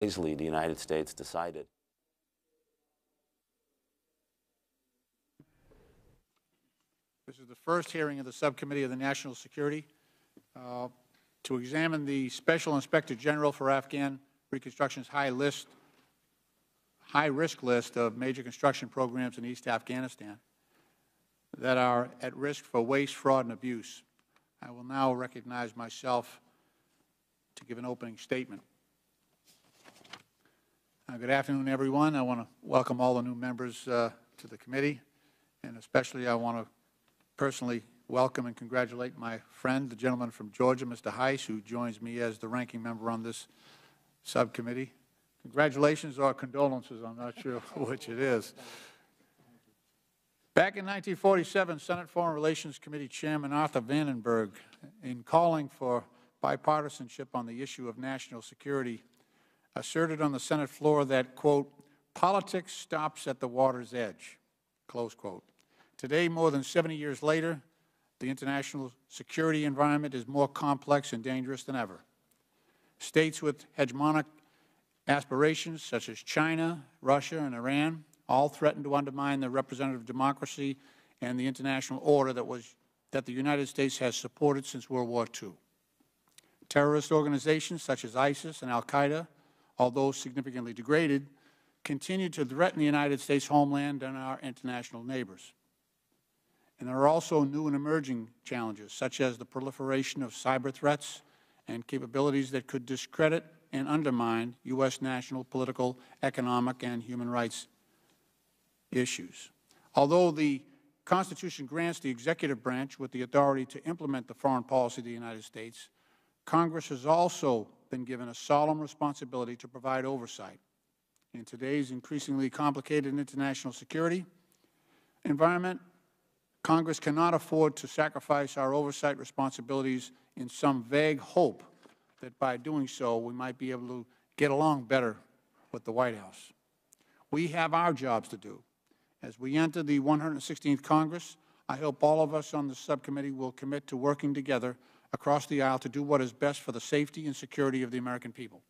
wisely the United States decided. This is the first hearing of the Subcommittee of the National Security to examine the Special Inspector General for Afghan Reconstruction's high-risk list of major construction programs in East Afghanistan that are at risk for waste, fraud, and abuse. I will now recognize myself to give an opening statement. Good afternoon, everyone. I want to welcome all the new members to the committee, and especially I want to personally welcome and congratulate my friend, the gentleman from Georgia, Mr. Heiss, who joins me as the ranking member on this subcommittee. Congratulations or condolences, I'm not sure which it is. Back in 1947, Senate Foreign Relations Committee Chairman Arthur Vandenberg, in calling for bipartisanship on the issue of national security, asserted on the Senate floor that, quote, politics stops at the water's edge, close quote. Today, more than 70 years later, the international security environment is more complex and dangerous than ever. States with hegemonic aspirations, such as China, Russia, and Iran, all threaten to undermine the representative democracy and the international order that the United States has supported since World War II. Terrorist organizations such as ISIS and al-Qaeda, although significantly degraded, continue to threaten the United States homeland and our international neighbors. And there are also new and emerging challenges, such as the proliferation of cyber threats and capabilities that could discredit and undermine U.S. national, political, economic, and human rights issues. Although the Constitution grants the executive branch with the authority to implement the foreign policy of the United States, Congress has also been given a solemn responsibility to provide oversight. In today's increasingly complicated international security environment, Congress cannot afford to sacrifice our oversight responsibilities in some vague hope that by doing so we might be able to get along better with the White House. We have our jobs to do. As we enter the 116th Congress, I hope all of us on the subcommittee will commit to working together across the aisle to do what is best for the safety and security of the American people.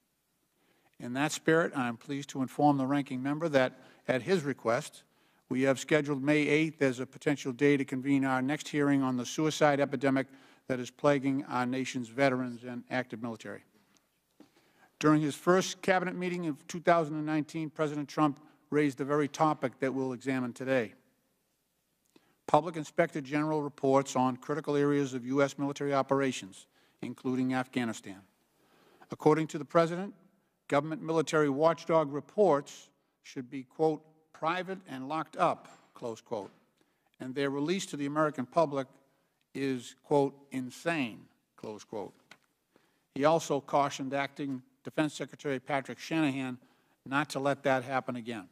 In that spirit, I am pleased to inform the ranking member that, at his request, we have scheduled May 8th as a potential day to convene our next hearing on the suicide epidemic that is plaguing our nation's veterans and active military. During his first Cabinet meeting of 2019, President Trump raised the very topic that we'll examine today: Public Inspector General reports on critical areas of U.S. military operations, including Afghanistan. According to the President, government military watchdog reports should be, quote, private and locked up, close quote, and their release to the American public is, quote, insane, close quote. He also cautioned Acting Defense Secretary Patrick Shanahan not to let that happen again.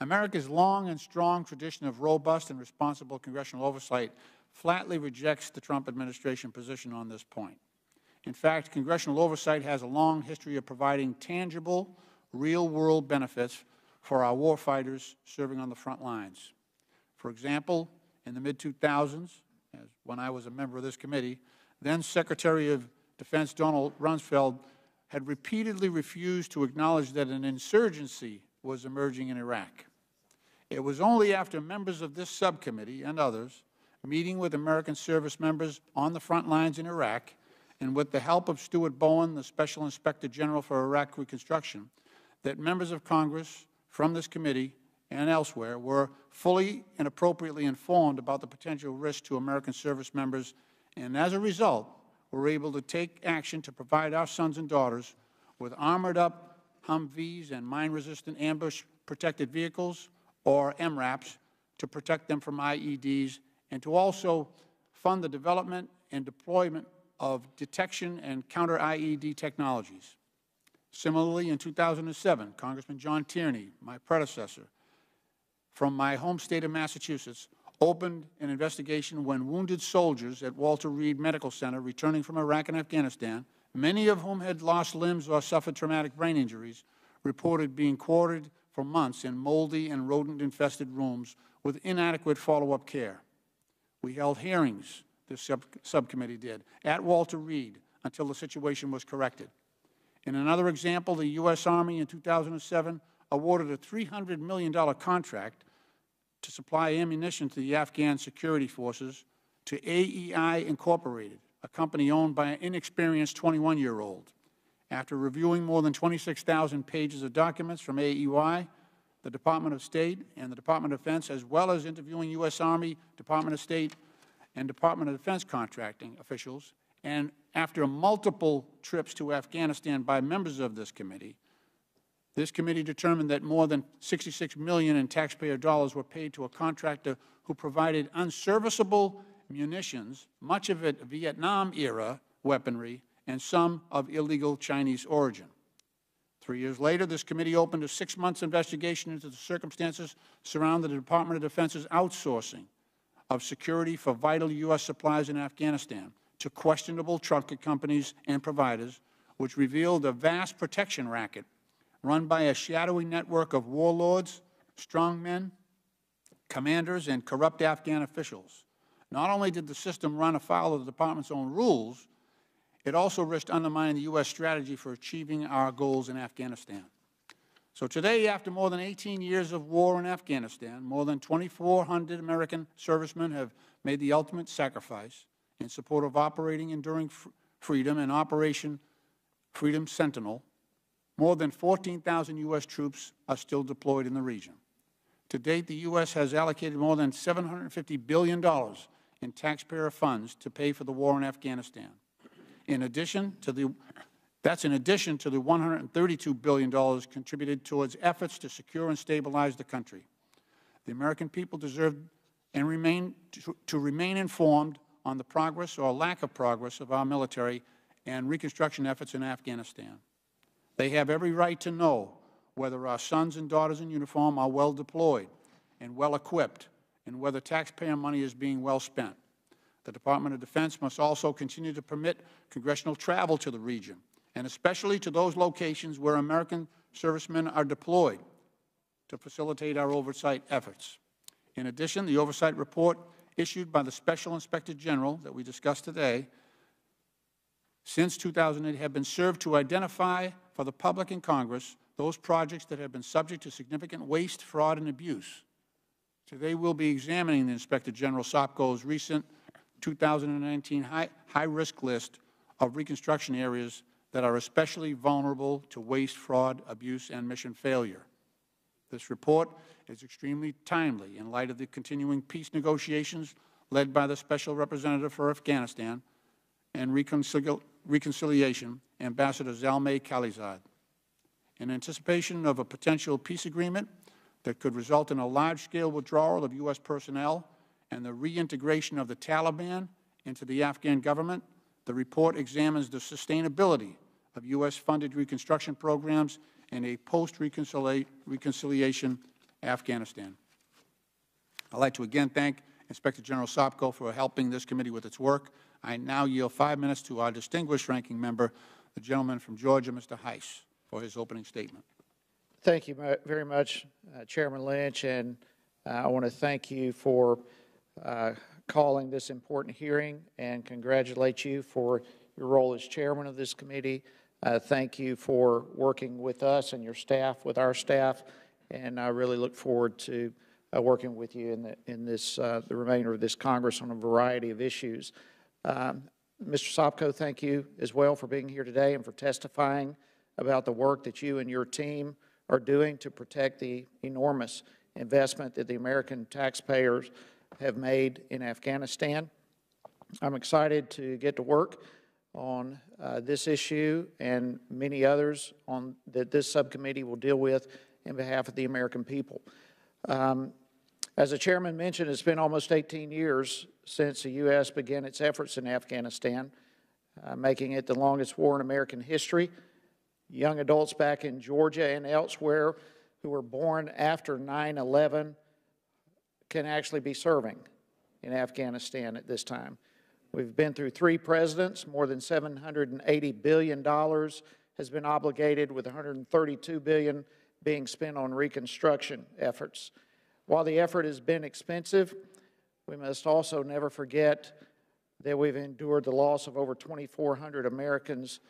America's long and strong tradition of robust and responsible congressional oversight flatly rejects the Trump administration position on this point. In fact, congressional oversight has a long history of providing tangible, real-world benefits for our warfighters serving on the front lines. For example, in the mid-2000s, when I was a member of this committee, then Secretary of Defense Donald Rumsfeld had repeatedly refused to acknowledge that an insurgency was emerging in Iraq. It was only after members of this subcommittee and others meeting with American service members on the front lines in Iraq, and with the help of Stuart Bowen, the Special Inspector General for Iraq Reconstruction, that members of Congress from this committee and elsewhere were fully and appropriately informed about the potential risk to American service members, and as a result, were able to take action to provide our sons and daughters with armored-up Humvees and mine-resistant ambush-protected vehicles, or MRAPs, to protect them from IEDs, and to also fund the development and deployment of detection and counter-IED technologies. Similarly, in 2007, Congressman John Tierney, my predecessor, from my home state of Massachusetts, opened an investigation when wounded soldiers at Walter Reed Medical Center returning from Iraq and Afghanistan, many of whom had lost limbs or suffered traumatic brain injuries, reported being quartered for months in moldy and rodent-infested rooms with inadequate follow-up care. We held hearings, this subcommittee did, at Walter Reed until the situation was corrected. In another example, the U.S. Army in 2007 awarded a $300 million contract to supply ammunition to the Afghan security forces to AEI Incorporated, a company owned by an inexperienced 21-year-old. After reviewing more than 26,000 pages of documents from AEI, the Department of State and the Department of Defense, as well as interviewing U.S. Army, Department of State, and Department of Defense contracting officials, and after multiple trips to Afghanistan by members of this committee determined that more than $66 million in taxpayer dollars were paid to a contractor who provided unserviceable munitions, much of it Vietnam-era weaponry, and some of illegal Chinese origin. 3 years later, this committee opened a 6-month investigation into the circumstances surrounding the Department of Defense's outsourcing of security for vital U.S. supplies in Afghanistan to questionable trunket companies and providers, which revealed a vast protection racket run by a shadowy network of warlords, strongmen, commanders, and corrupt Afghan officials. Not only did the system run afoul of the Department's own rules, it also risked undermining the U.S. strategy for achieving our goals in Afghanistan. So today, after more than 18 years of war in Afghanistan, more than 2,400 American servicemen have made the ultimate sacrifice in support of Operating Enduring Freedom and Operation Freedom Sentinel. More than 14,000 U.S. troops are still deployed in the region. To date, the U.S. has allocated more than $750 billion in taxpayer funds to pay for the war in Afghanistan. That's in addition to the $132 billion contributed towards efforts to secure and stabilize the country. The American people deserve and remain informed on the progress or lack of progress of our military and reconstruction efforts in Afghanistan. They have every right to know whether our sons and daughters in uniform are well deployed and well equipped, and whether taxpayer money is being well spent. The Department of Defense must also continue to permit congressional travel to the region, and especially to those locations where American servicemen are deployed, to facilitate our oversight efforts. In addition, the oversight report issued by the Special Inspector General that we discussed today since 2008 have been served to identify for the public and Congress those projects that have been subject to significant waste, fraud, and abuse. Today we'll be examining the Inspector General Sopko's recent 2019 high-risk list of reconstruction areas that are especially vulnerable to waste, fraud, abuse, and mission failure. This report is extremely timely in light of the continuing peace negotiations led by the Special Representative for Afghanistan and Reconciliation, Ambassador Zalmay Khalilzad. In anticipation of a potential peace agreement that could result in a large-scale withdrawal of U.S. personnel and the reintegration of the Taliban into the Afghan government, the report examines the sustainability of U.S.-funded reconstruction programs in a post-reconciliation Afghanistan. I'd like to again thank Inspector General Sopko for helping this committee with its work. I now yield 5 minutes to our distinguished ranking member, the gentleman from Georgia, Mr. Heiss, for his opening statement. Thank you very much, Chairman Lynch, and I want to thank you for calling this important hearing and congratulate you for your role as chairman of this committee. Thank you for working with us and your staff, with our staff, and I really look forward to working with you in the remainder of this Congress on a variety of issues. Mr. Sopko, thank you as well for being here today and for testifying about the work that you and your team are doing to protect the enormous investment that the American taxpayers have made in Afghanistan. I'm excited to get to work on this issue and many others that this subcommittee will deal with in behalf of the American people. As the chairman mentioned, it's been almost 18 years since the U.S. began its efforts in Afghanistan, making it the longest war in American history. Young adults back in Georgia and elsewhere who were born after 9/11 can actually be serving in Afghanistan at this time. We've been through 3 presidents. More than $780 billion has been obligated, with $132 billion being spent on reconstruction efforts. While the effort has been expensive, we must also never forget that we've endured the loss of over 2,400 Americans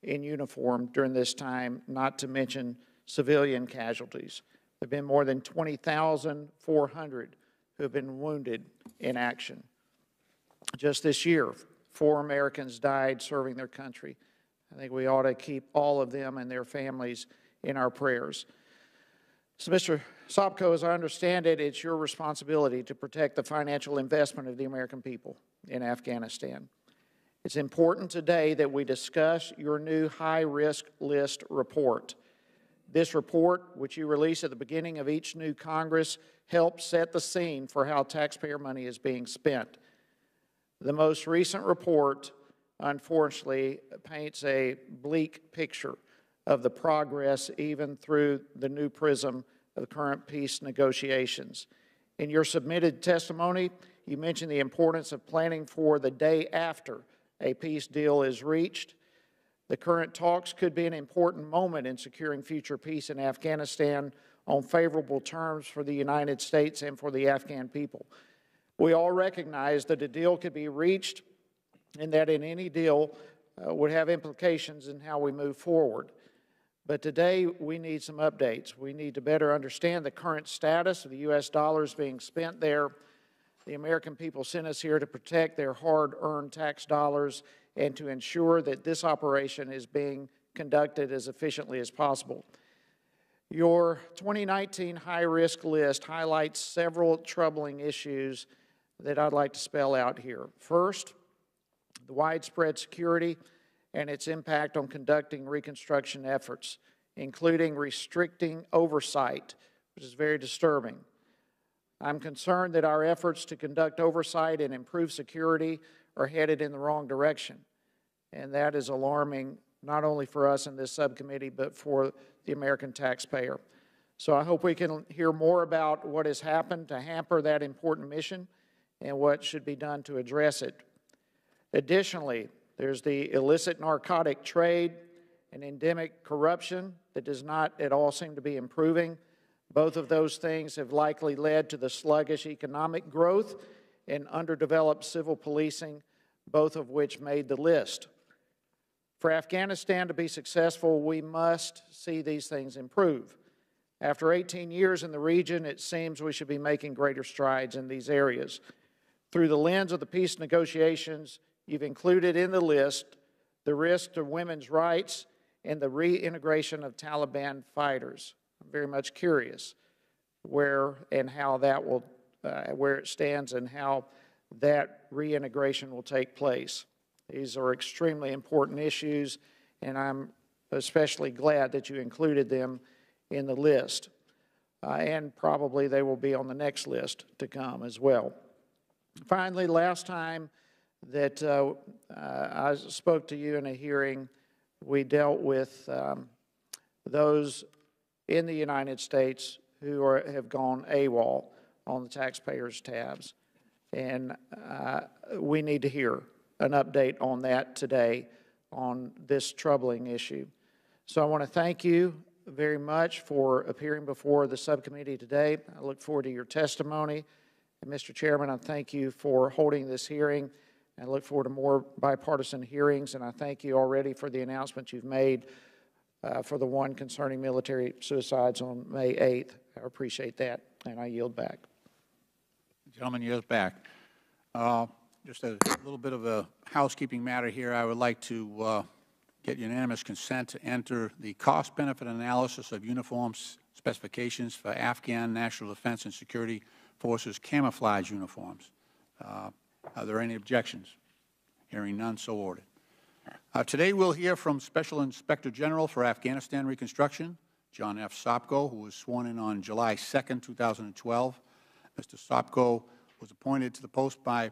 in uniform during this time, not to mention civilian casualties. There have been more than 20,400 who have been wounded in action. Just this year, 4 Americans died serving their country. I think we ought to keep all of them and their families in our prayers. So, Mr. Sopko, as I understand it, it's your responsibility to protect the financial investment of the American people in Afghanistan. It's important today that we discuss your new high-risk list report. This report, which you release at the beginning of each new Congress, helps set the scene for how taxpayer money is being spent. The most recent report, unfortunately, paints a bleak picture of the progress even through the new prism of current peace negotiations. In your submitted testimony, you mentioned the importance of planning for the day after a peace deal is reached. The current talks could be an important moment in securing future peace in Afghanistan on favorable terms for the United States and for the Afghan people. We all recognize that a deal could be reached and that in any deal would have implications in how we move forward. But today we need some updates. We need to better understand the current status of the U.S. dollars being spent there. The American people sent us here to protect their hard-earned tax dollars and to ensure that this operation is being conducted as efficiently as possible. Your 2019 high-risk list highlights several troubling issues that I'd like to spell out here. First, the widespread security and its impact on conducting reconstruction efforts, including restricting oversight, which is very disturbing. I'm concerned that our efforts to conduct oversight and improve security are headed in the wrong direction, and that is alarming not only for us in this subcommittee, but for the American taxpayer. So I hope we can hear more about what has happened to hamper that important mission and what should be done to address it. Additionally, there's the illicit narcotic trade and endemic corruption that does not at all seem to be improving. Both of those things have likely led to the sluggish economic growth and underdeveloped civil policing, both of which made the list. For Afghanistan to be successful, we must see these things improve. After 18 years in the region, it seems we should be making greater strides in these areas. Through the lens of the peace negotiations, you've included in the list the risk to women's rights and the reintegration of Taliban fighters. I'm very much curious where and how that will, where it stands and how that reintegration will take place. These are extremely important issues, and I'm especially glad that you included them in the list. And probably they will be on the next list to come as well. Finally, last time that I spoke to you in a hearing, we dealt with those in the United States who have gone AWOL on the taxpayers' tabs. And we need to hear an update on that today on this troubling issue. So I want to thank you very much for appearing before the subcommittee today. I look forward to your testimony. And Mr. Chairman, I thank you for holding this hearing. I look forward to more bipartisan hearings, and I thank you already for the announcement you've made for the one concerning military suicides on May 8th. I appreciate that, and I yield back. The gentleman yields back. Just a little bit of a housekeeping matter here. I would like to get unanimous consent to enter the cost-benefit analysis of uniforms specifications for Afghan National Defense and Security Forces camouflage uniforms. Are there any objections? Hearing none, so ordered. Today we'll hear from Special Inspector General for Afghanistan Reconstruction, John F. Sopko, who was sworn in on July 2nd, 2012. Mr. Sopko was appointed to the post by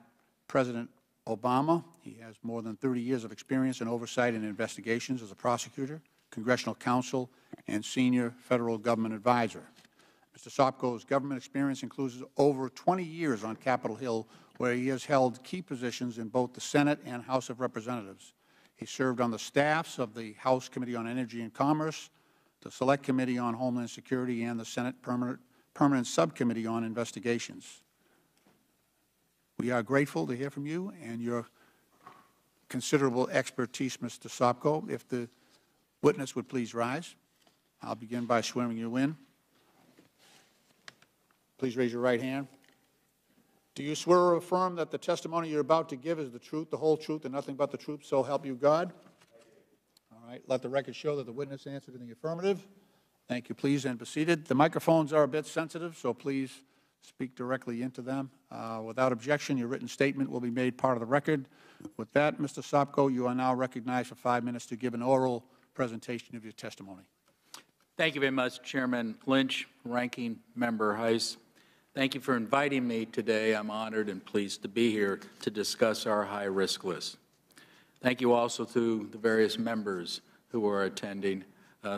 President Obama. He has more than 30 years of experience in oversight and investigations as a prosecutor, congressional counsel, and senior federal government advisor. Mr. Sopko's government experience includes over 20 years on Capitol Hill, where he has held key positions in both the Senate and House of Representatives. He served on the staffs of the House Committee on Energy and Commerce, the Select Committee on Homeland Security, and the Senate Permanent Subcommittee on Investigations. We are grateful to hear from you and your considerable expertise, Mr. Sopko. If the Witness would please rise. I'll begin by swearing you in. Please raise your right hand. Do you swear or affirm that the testimony you're about to give is the truth, the whole truth, and nothing but the truth, so help you God? All right. Let the record show that the witness answered in the affirmative. Thank you. Please, and be seated. The microphones are a bit sensitive, so please speak directly into them. Without objection, your written statement will be made part of the record. With that, Mr. Sopko, you are now recognized for 5 minutes to give an oral presentation of your testimony. Thank you very much, Chairman Lynch, Ranking Member Heiss. Thank you for inviting me today. I'm honored and pleased to be here to discuss our high-risk list. Thank you also to the various members who are attending,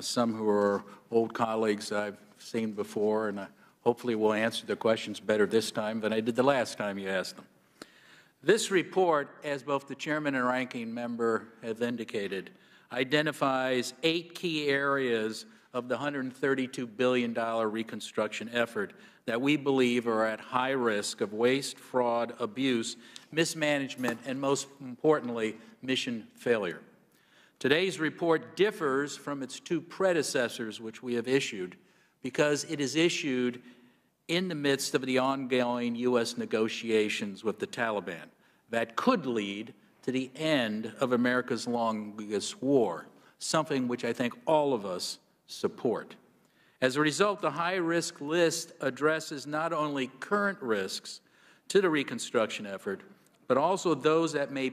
some who are old colleagues I've seen before, and hopefully will answer the questions better this time than I did the last time you asked them. This report, as both the Chairman and Ranking Member have indicated, identifies 8 key areas of the $132 billion reconstruction effort that we believe are at high risk of waste, fraud, abuse, mismanagement, and most importantly, mission failure. Today's report differs from its 2 predecessors, which we have issued, because it is issued in the midst of the ongoing U.S. negotiations with the Taliban that could lead to the end of America's longest war, something which I think all of us support. As a result, the high-risk list addresses not only current risks to the reconstruction effort, but also those that may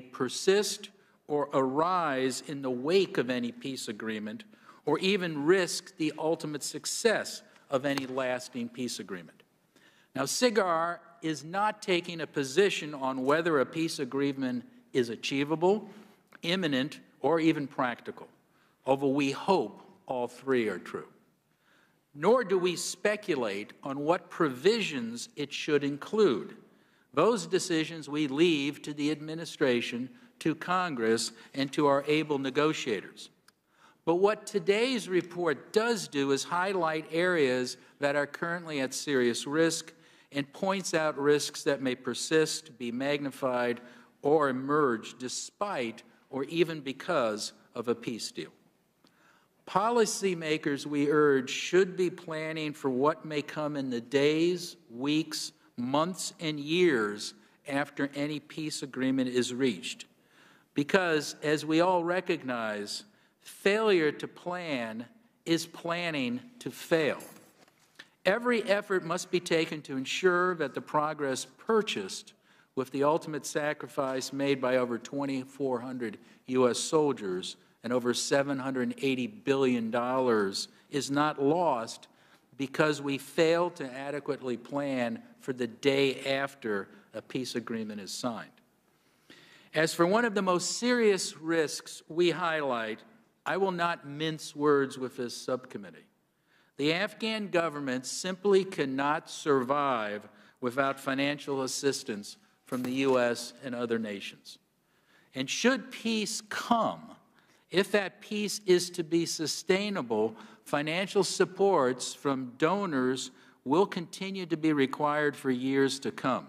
persist or arise in the wake of any peace agreement, or even risk the ultimate success of any lasting peace agreement. Now, SIGAR is not taking a position on whether a peace agreement is achievable, imminent, or even practical, although we hope all 3 are true. Nor do we speculate on what provisions it should include. Those decisions we leave to the administration, to Congress, and to our able negotiators. But what today's report does do is highlight areas that are currently at serious risk and points out risks that may persist, be magnified, or emerge despite or even because of a peace deal. Policymakers, we urge, should be planning for what may come in the days, weeks, months, and years after any peace agreement is reached. Because, as we all recognize, failure to plan is planning to fail. Every effort must be taken to ensure that the progress purchased with the ultimate sacrifice made by over 2,400 U.S. soldiers and over $780 billion is not lost because we fail to adequately plan for the day after a peace agreement is signed. As for one of the most serious risks we highlight, I will not mince words with this subcommittee. The Afghan government simply cannot survive without financial assistance from the U.S. and other nations. And should peace come, if that peace is to be sustainable, financial supports from donors will continue to be required for years to come.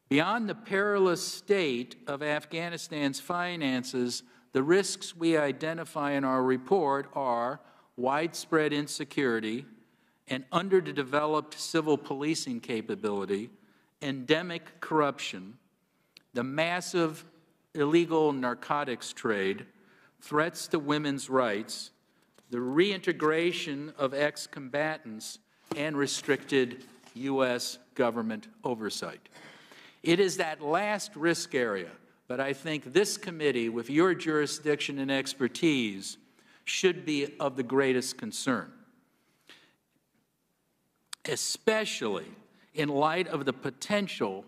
Beyond the perilous state of Afghanistan's finances, the risks we identify in our report are widespread insecurity, an underdeveloped civil policing capability, endemic corruption, the massive illegal narcotics trade, threats to women's rights, the reintegration of ex-combatants, and restricted U.S. government oversight. It is that last risk area that I think this committee, with your jurisdiction and expertise, should be of the greatest concern, especially in light of the potential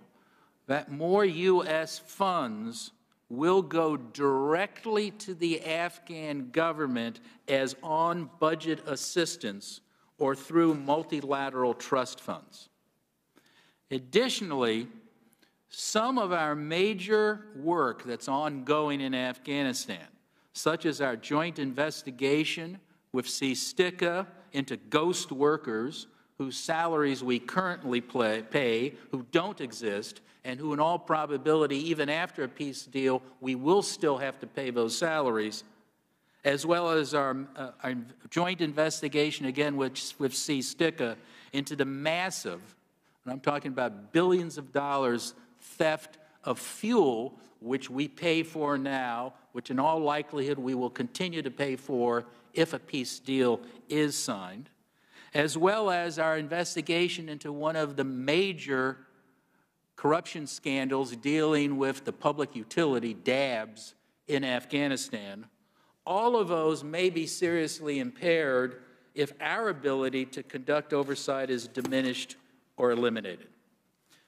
that more U.S. funds will go directly to the Afghan government as on-budget assistance or through multilateral trust funds. Additionally, some of our major work that's ongoing in Afghanistan, such as our joint investigation with CSTICA into ghost workers whose salaries we currently pay, who don't exist, and who in all probability, even after a peace deal, we will still have to pay those salaries, as well as our joint investigation, again, with CSTICA, into the massive, and I'm talking about billions of dollars, theft of fuel, which we pay for now, which in all likelihood we will continue to pay for if a peace deal is signed, as well as our investigation into one of the major corruption scandals dealing with the public utility, DABs, in Afghanistan. All of those may be seriously impaired if our ability to conduct oversight is diminished or eliminated.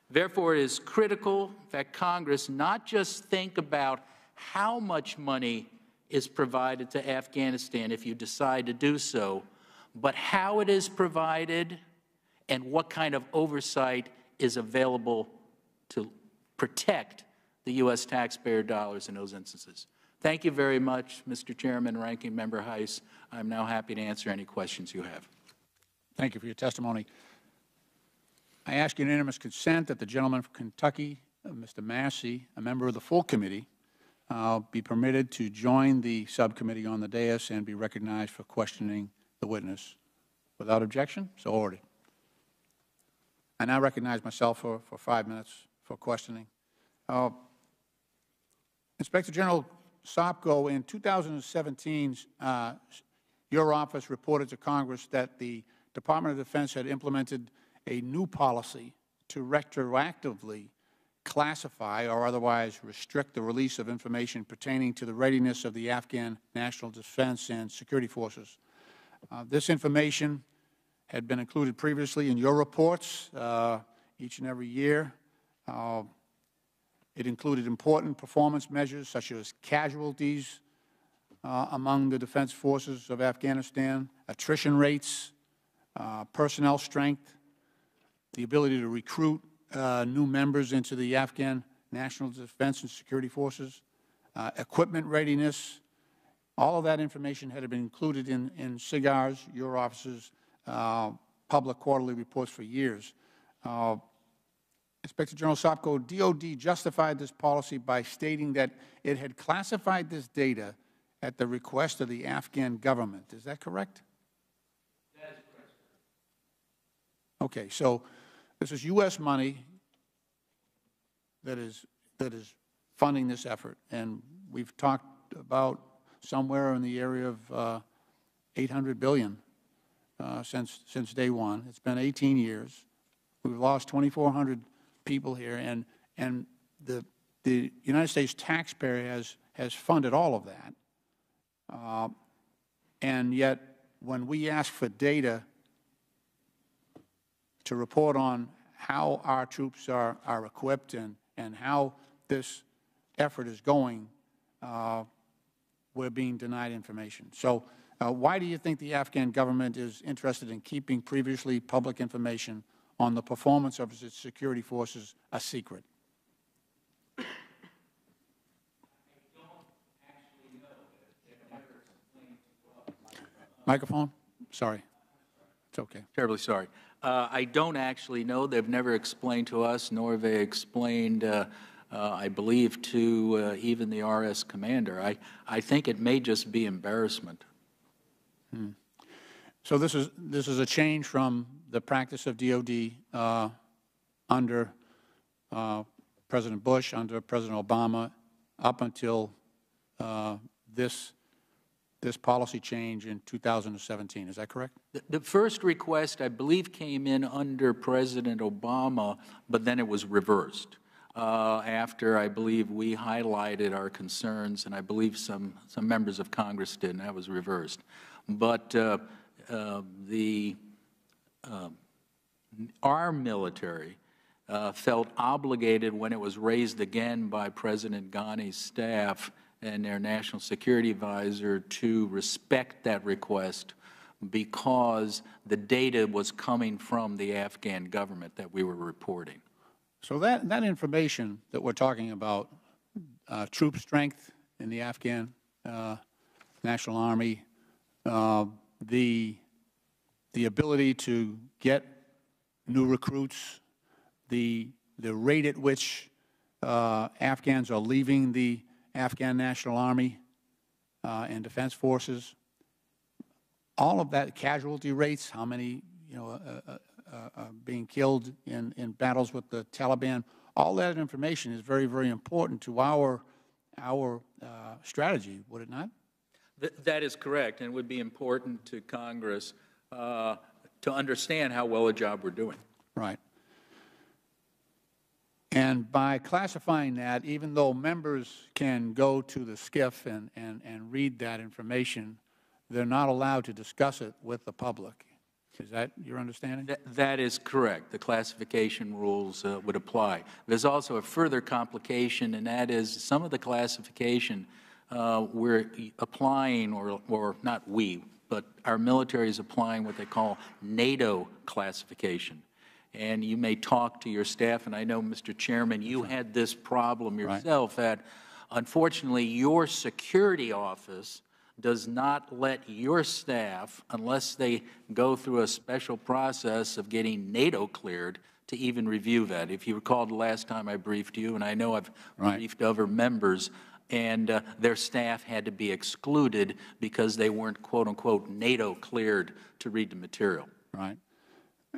Therefore, it is critical that Congress not just think about how much money is provided to Afghanistan if you decide to do so, but how it is provided and what kind of oversight is available to protect the U.S. taxpayer dollars in those instances. Thank you very much, Mr. Chairman, Ranking Member Heiss. I'm now happy to answer any questions you have. Thank you for your testimony. I ask unanimous consent that the gentleman from Kentucky, Mr. Massey, a member of the full committee, be permitted to join the subcommittee on the dais and be recognized for questioning the witness. Without objection, so ordered. I now recognize myself for 5 minutes for questioning. Inspector General Sopko, in 2017, your office reported to Congress that the Department of Defense had implemented a new policy to retroactively classify or otherwise restrict the release of information pertaining to the readiness of the Afghan National Defense and Security Forces. This information had been included previously in your reports each and every year. It included important performance measures such as casualties among the defense forces of Afghanistan, attrition rates, personnel strength, the ability to recruit new members into the Afghan National Defense and Security Forces, equipment readiness. All of that information had been included in SIGAR's, your office's, public quarterly reports for years. Inspector General Sopko, DOD justified this policy by stating that it had classified this data at the request of the Afghan government. Is that correct? That is correct. Okay, so this is U.S. money that is funding this effort, and we've talked about somewhere in the area of $800 billion since day one. It's been 18 years. We've lost 2,400 people here, and the United States taxpayer has funded all of that. And yet, when we ask for data to report on how our troops are equipped and how this effort is going, we're being denied information. So why do you think the Afghan government is interested in keeping previously public information on the performance of its security forces a secret? Microphone? Sorry. It's okay. Terribly sorry. I don't actually know. They've never explained to us, nor have they explained, I believe, to even the RS commander. I think it may just be embarrassment. So this is a change from the practice of DOD under President Bush, under President Obama, up until this policy change in 2017. Is that correct? The first request, I believe, came in under President Obama, but then it was reversed after, I believe, we highlighted our concerns, and I believe some members of Congress did, and that was reversed. But our military felt obligated when it was raised again by President Ghani's staff and their national security advisor to respect that request because the data was coming from the Afghan government that we were reporting. So that information that we're talking about, troop strength in the Afghan National Army, the ability to get new recruits, the rate at which Afghans are leaving the Afghan National Army, and defense forces, all of that, casualty rates, how many, being killed in battles with the Taliban, all that information is very, very important to our strategy, would it not? That is correct, and it would be important to Congress to understand how well a job we're doing. Right. And by classifying that, even though members can go to the SCIF and read that information, they're not allowed to discuss it with the public. Is that your understanding? That is correct. The classification rules would apply. There's also a further complication, and that is some of the classification we're applying, or not we, but our military is applying what they call NATO classification. And you may talk to your staff, and I know, Mr. Chairman, you had this problem yourself, that unfortunately your security office does not let your staff, unless they go through a special process of getting NATO cleared, to even review that. If you recall the last time I briefed you, and I know I've briefed other members, and their staff had to be excluded because they weren't, quote unquote, NATO cleared to read the material. Right.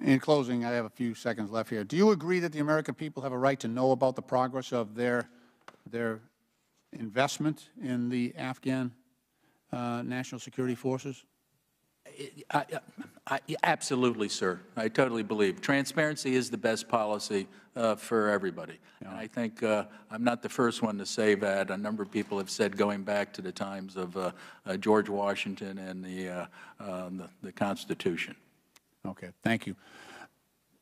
In closing, I have a few seconds left here. Do you agree that the American people have a right to know about the progress of their investment in the Afghan national security forces? Absolutely, sir. I totally believe. Transparency is the best policy for everybody. Yeah. And I think I'm not the first one to say that. A number of people have said, going back to the times of George Washington and the Constitution. Okay, thank you.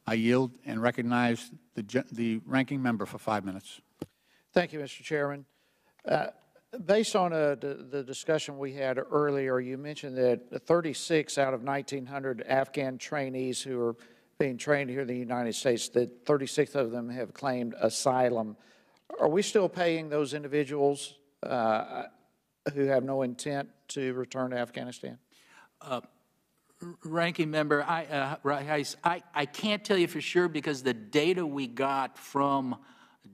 I yield and recognize the ranking member for 5 minutes. Thank you, Mr. Chairman. Based on the discussion we had earlier, you mentioned that 36 out of 1,900 Afghan trainees who are being trained here in the United States, that 36 of them have claimed asylum. Are we still paying those individuals who have no intent to return to Afghanistan? Ranking Member, I can't tell you for sure, because the data we got from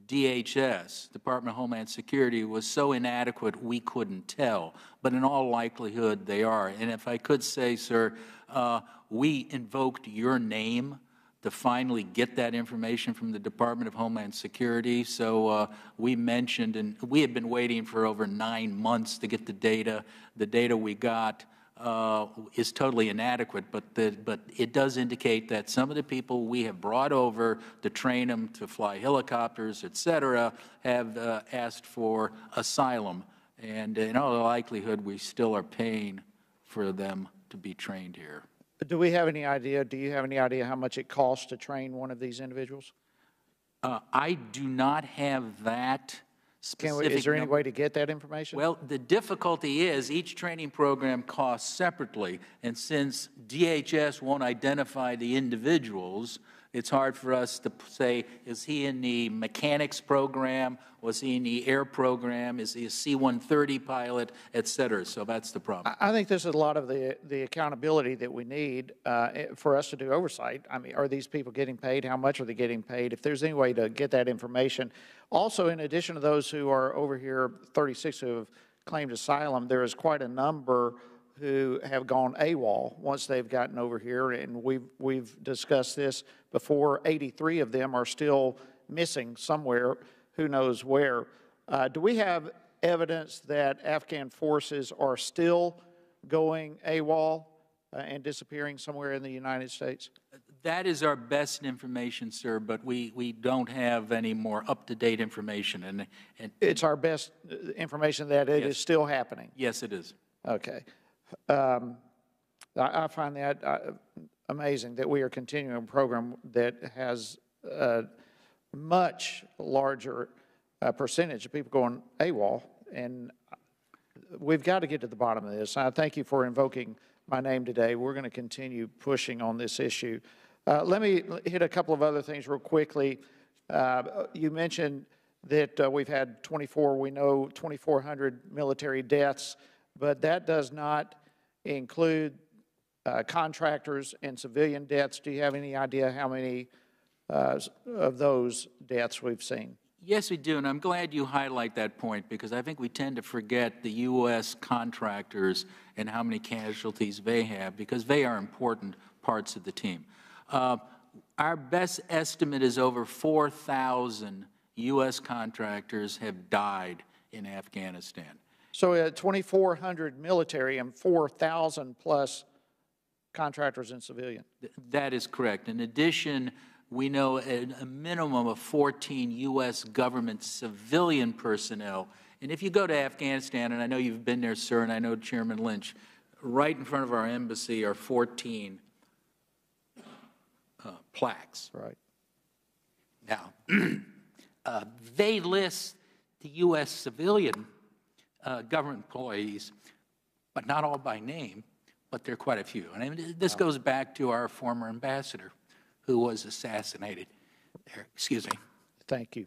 DHS, Department of Homeland Security, was so inadequate we couldn't tell. But in all likelihood, they are. And if I could say, sir, we invoked your name to finally get that information from the Department of Homeland Security. So we mentioned, and we had been waiting for over 9 months to get the data. The data we got is totally inadequate, but it does indicate that some of the people we have brought over to train them to fly helicopters, et cetera, have asked for asylum. And in all likelihood, we still are paying for them to be trained here. But do you have any idea how much it costs to train one of these individuals? I do not have that. Is there any way to get that information? Well, the difficulty is each training program costs separately, and since DHS won't identify the individuals, it's hard for us to say, is he in the mechanics program, was he in the air program, is he a C-130 pilot, et cetera. So that's the problem. I think this is a lot of the accountability that we need for us to do oversight. I mean, are these people getting paid? How much are they getting paid? If there's any way to get that information. Also, in addition to those who are over here, 36 who have claimed asylum, there is quite a number who have gone AWOL once they've gotten over here, and we've discussed this before. 83 of them are still missing somewhere, who knows where. Do we have evidence that Afghan forces are still going AWOL and disappearing somewhere in the United States? That is our best information, sir, but we don't have any more up-to-date information. And it's our best information that it is still happening? Yes, it is. Okay. I find that amazing that we are continuing a program that has a much larger percentage of people going AWOL, and we've got to get to the bottom of this. I thank you for invoking my name today. We're going to continue pushing on this issue. Let me hit a couple of other things real quickly. You mentioned that we've had 2,400 military deaths, but that does not include contractors and civilian deaths. Do you have any idea how many of those deaths we've seen? Yes, we do, and I'm glad you highlight that point because I think we tend to forget the U.S. contractors and how many casualties they have because they are important parts of the team. Our best estimate is over 4,000 U.S. contractors have died in Afghanistan. So 2,400 military and 4,000 plus contractors and civilian. That is correct. In addition, we know a minimum of 14 U.S. government civilian personnel. And if you go to Afghanistan, and I know you've been there, sir, and I know Chairman Lynch, right in front of our embassy are 14 plaques. Right. Now, they list the U.S. civilian government employees, but not all by name, but there are quite a few. And I mean, this goes back to our former ambassador who was assassinated there. Excuse me. Thank you.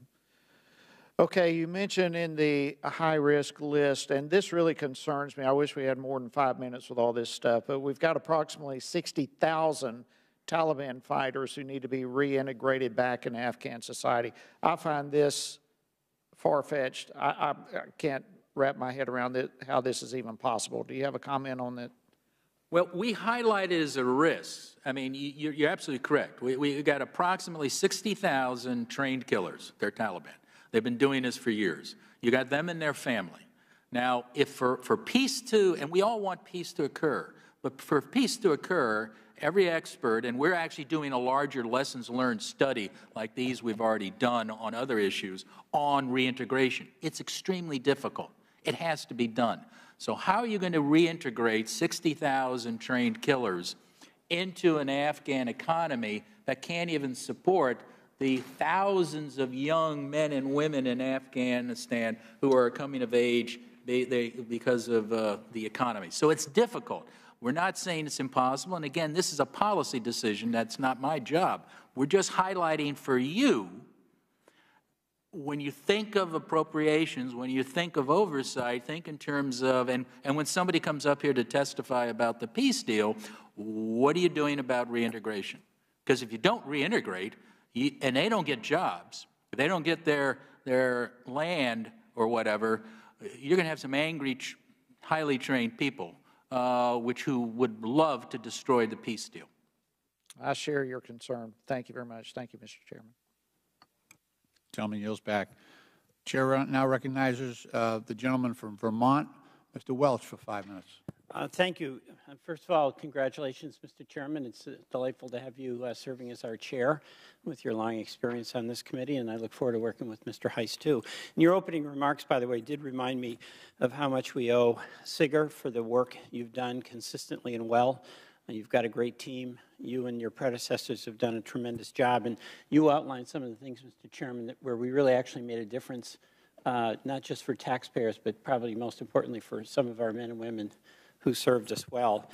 Okay, you mentioned in the high-risk list, and this really concerns me. I wish we had more than 5 minutes with all this stuff, but we've got approximately 60,000 Taliban fighters who need to be reintegrated back in Afghan society. I find this far-fetched. I can't wrap my head around it, how this is even possible. Do you have a comment on that? Well, we highlight it as a risk. I mean, you're absolutely correct. We got approximately 60,000 trained killers. They're Taliban. They've been doing this for years. You got them and their family. Now, if for peace to, and we all want peace to occur, but for peace to occur, every expert, and we're actually doing a larger lessons learned study like these we've already done on other issues on reintegration. It's extremely difficult. It has to be done. So how are you going to reintegrate 60,000 trained killers into an Afghan economy that can't even support the thousands of young men and women in Afghanistan who are coming of age because of the economy? So it's difficult. We're not saying it's impossible. And again, this is a policy decision. That's not my job. We're just highlighting for you, when you think of appropriations, when you think of oversight, think in terms of, and when somebody comes up here to testify about the peace deal, what are you doing about reintegration? Because if you don't reintegrate, and they don't get jobs, if they don't get their land or whatever, you're going to have some angry, highly trained people who would love to destroy the peace deal. I share your concern. Thank you very much. Thank you, Mr. Chairman. Gentleman yields back. Chair now recognizes the gentleman from Vermont, Mr. Welch, for 5 minutes. Thank you. First of all, congratulations, Mr. Chairman. It's delightful to have you serving as our chair with your long experience on this committee, and I look forward to working with Mr. Heiss, too. And your opening remarks, by the way, did remind me of how much we owe SIGAR for the work you've done consistently and well. You've got a great team. You and your predecessors have done a tremendous job, and you outlined some of the things, Mr. Chairman, where we really actually made a difference, not just for taxpayers, but probably most importantly for some of our men and women who served us well.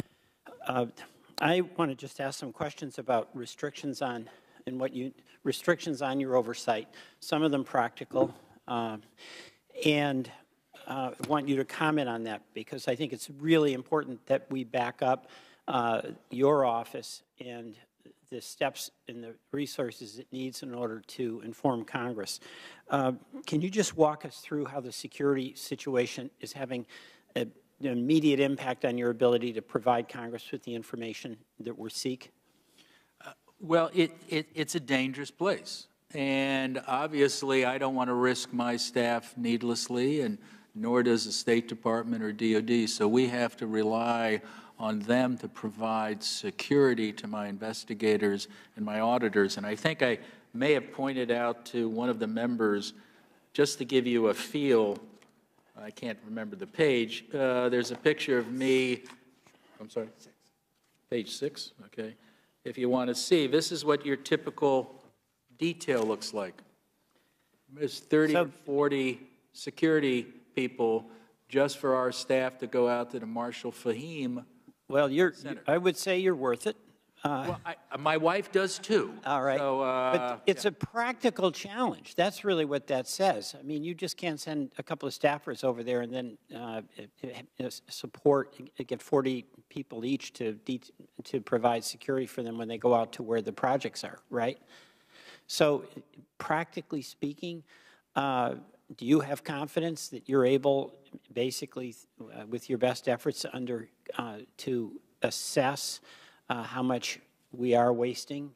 I want to just ask some questions about restrictions on your oversight. Some of them practical, and I want you to comment on that because I think it's really important that we back up your office and the steps and the resources it needs in order to inform Congress. Can you just walk us through how the security situation is having an immediate impact on your ability to provide Congress with the information that we seek? Well, it's a dangerous place. And obviously, I don't want to risk my staff needlessly, and nor does the State Department or DOD. So we have to rely on them to provide security to my investigators and my auditors. And I think I may have pointed out to one of the members, just to give you a feel, I can't remember the page, there's a picture of me, I'm sorry, page 6, okay. If you want to see, this is what your typical detail looks like. There's 30 or 40 security people just for our staff to go out to the Marshal Fahim. Well, I would say you're worth it. Well, my wife does too. All right. So, but it's a practical challenge. That's really what that says. I mean, you just can't send a couple of staffers over there and then get 40 people each to provide security for them when they go out to where the projects are, right? So practically speaking, do you have confidence that you're able, basically, with your best efforts, to assess how much we are wasting?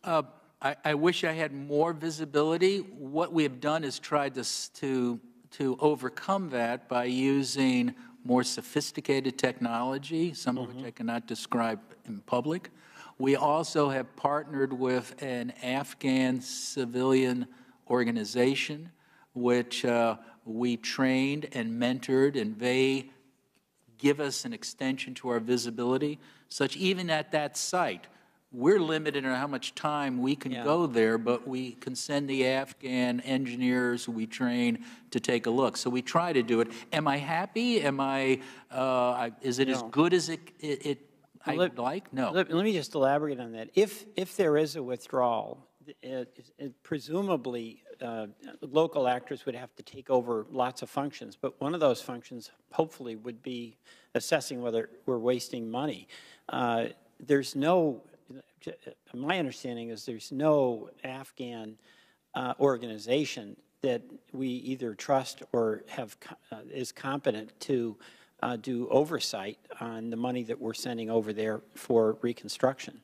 I wish I had more visibility. What we have done is tried to overcome that by using more sophisticated technology, some of which I cannot describe in public. We also have partnered with an Afghan civilian organization, which we trained and mentored, and they give us an extension to our visibility, such even at that site, we're limited on how much time we can go there, but we can send the Afghan engineers who we train to take a look. So we try to do it. Am I happy? Am I? Is it as good as I would like? No. Let me just elaborate on that. If there is a withdrawal, presumably local actors would have to take over lots of functions, but one of those functions hopefully would be assessing whether we're wasting money. There's no, my understanding is there's no Afghan organization that we either trust or is competent to do oversight on the money that we're sending over there for reconstruction.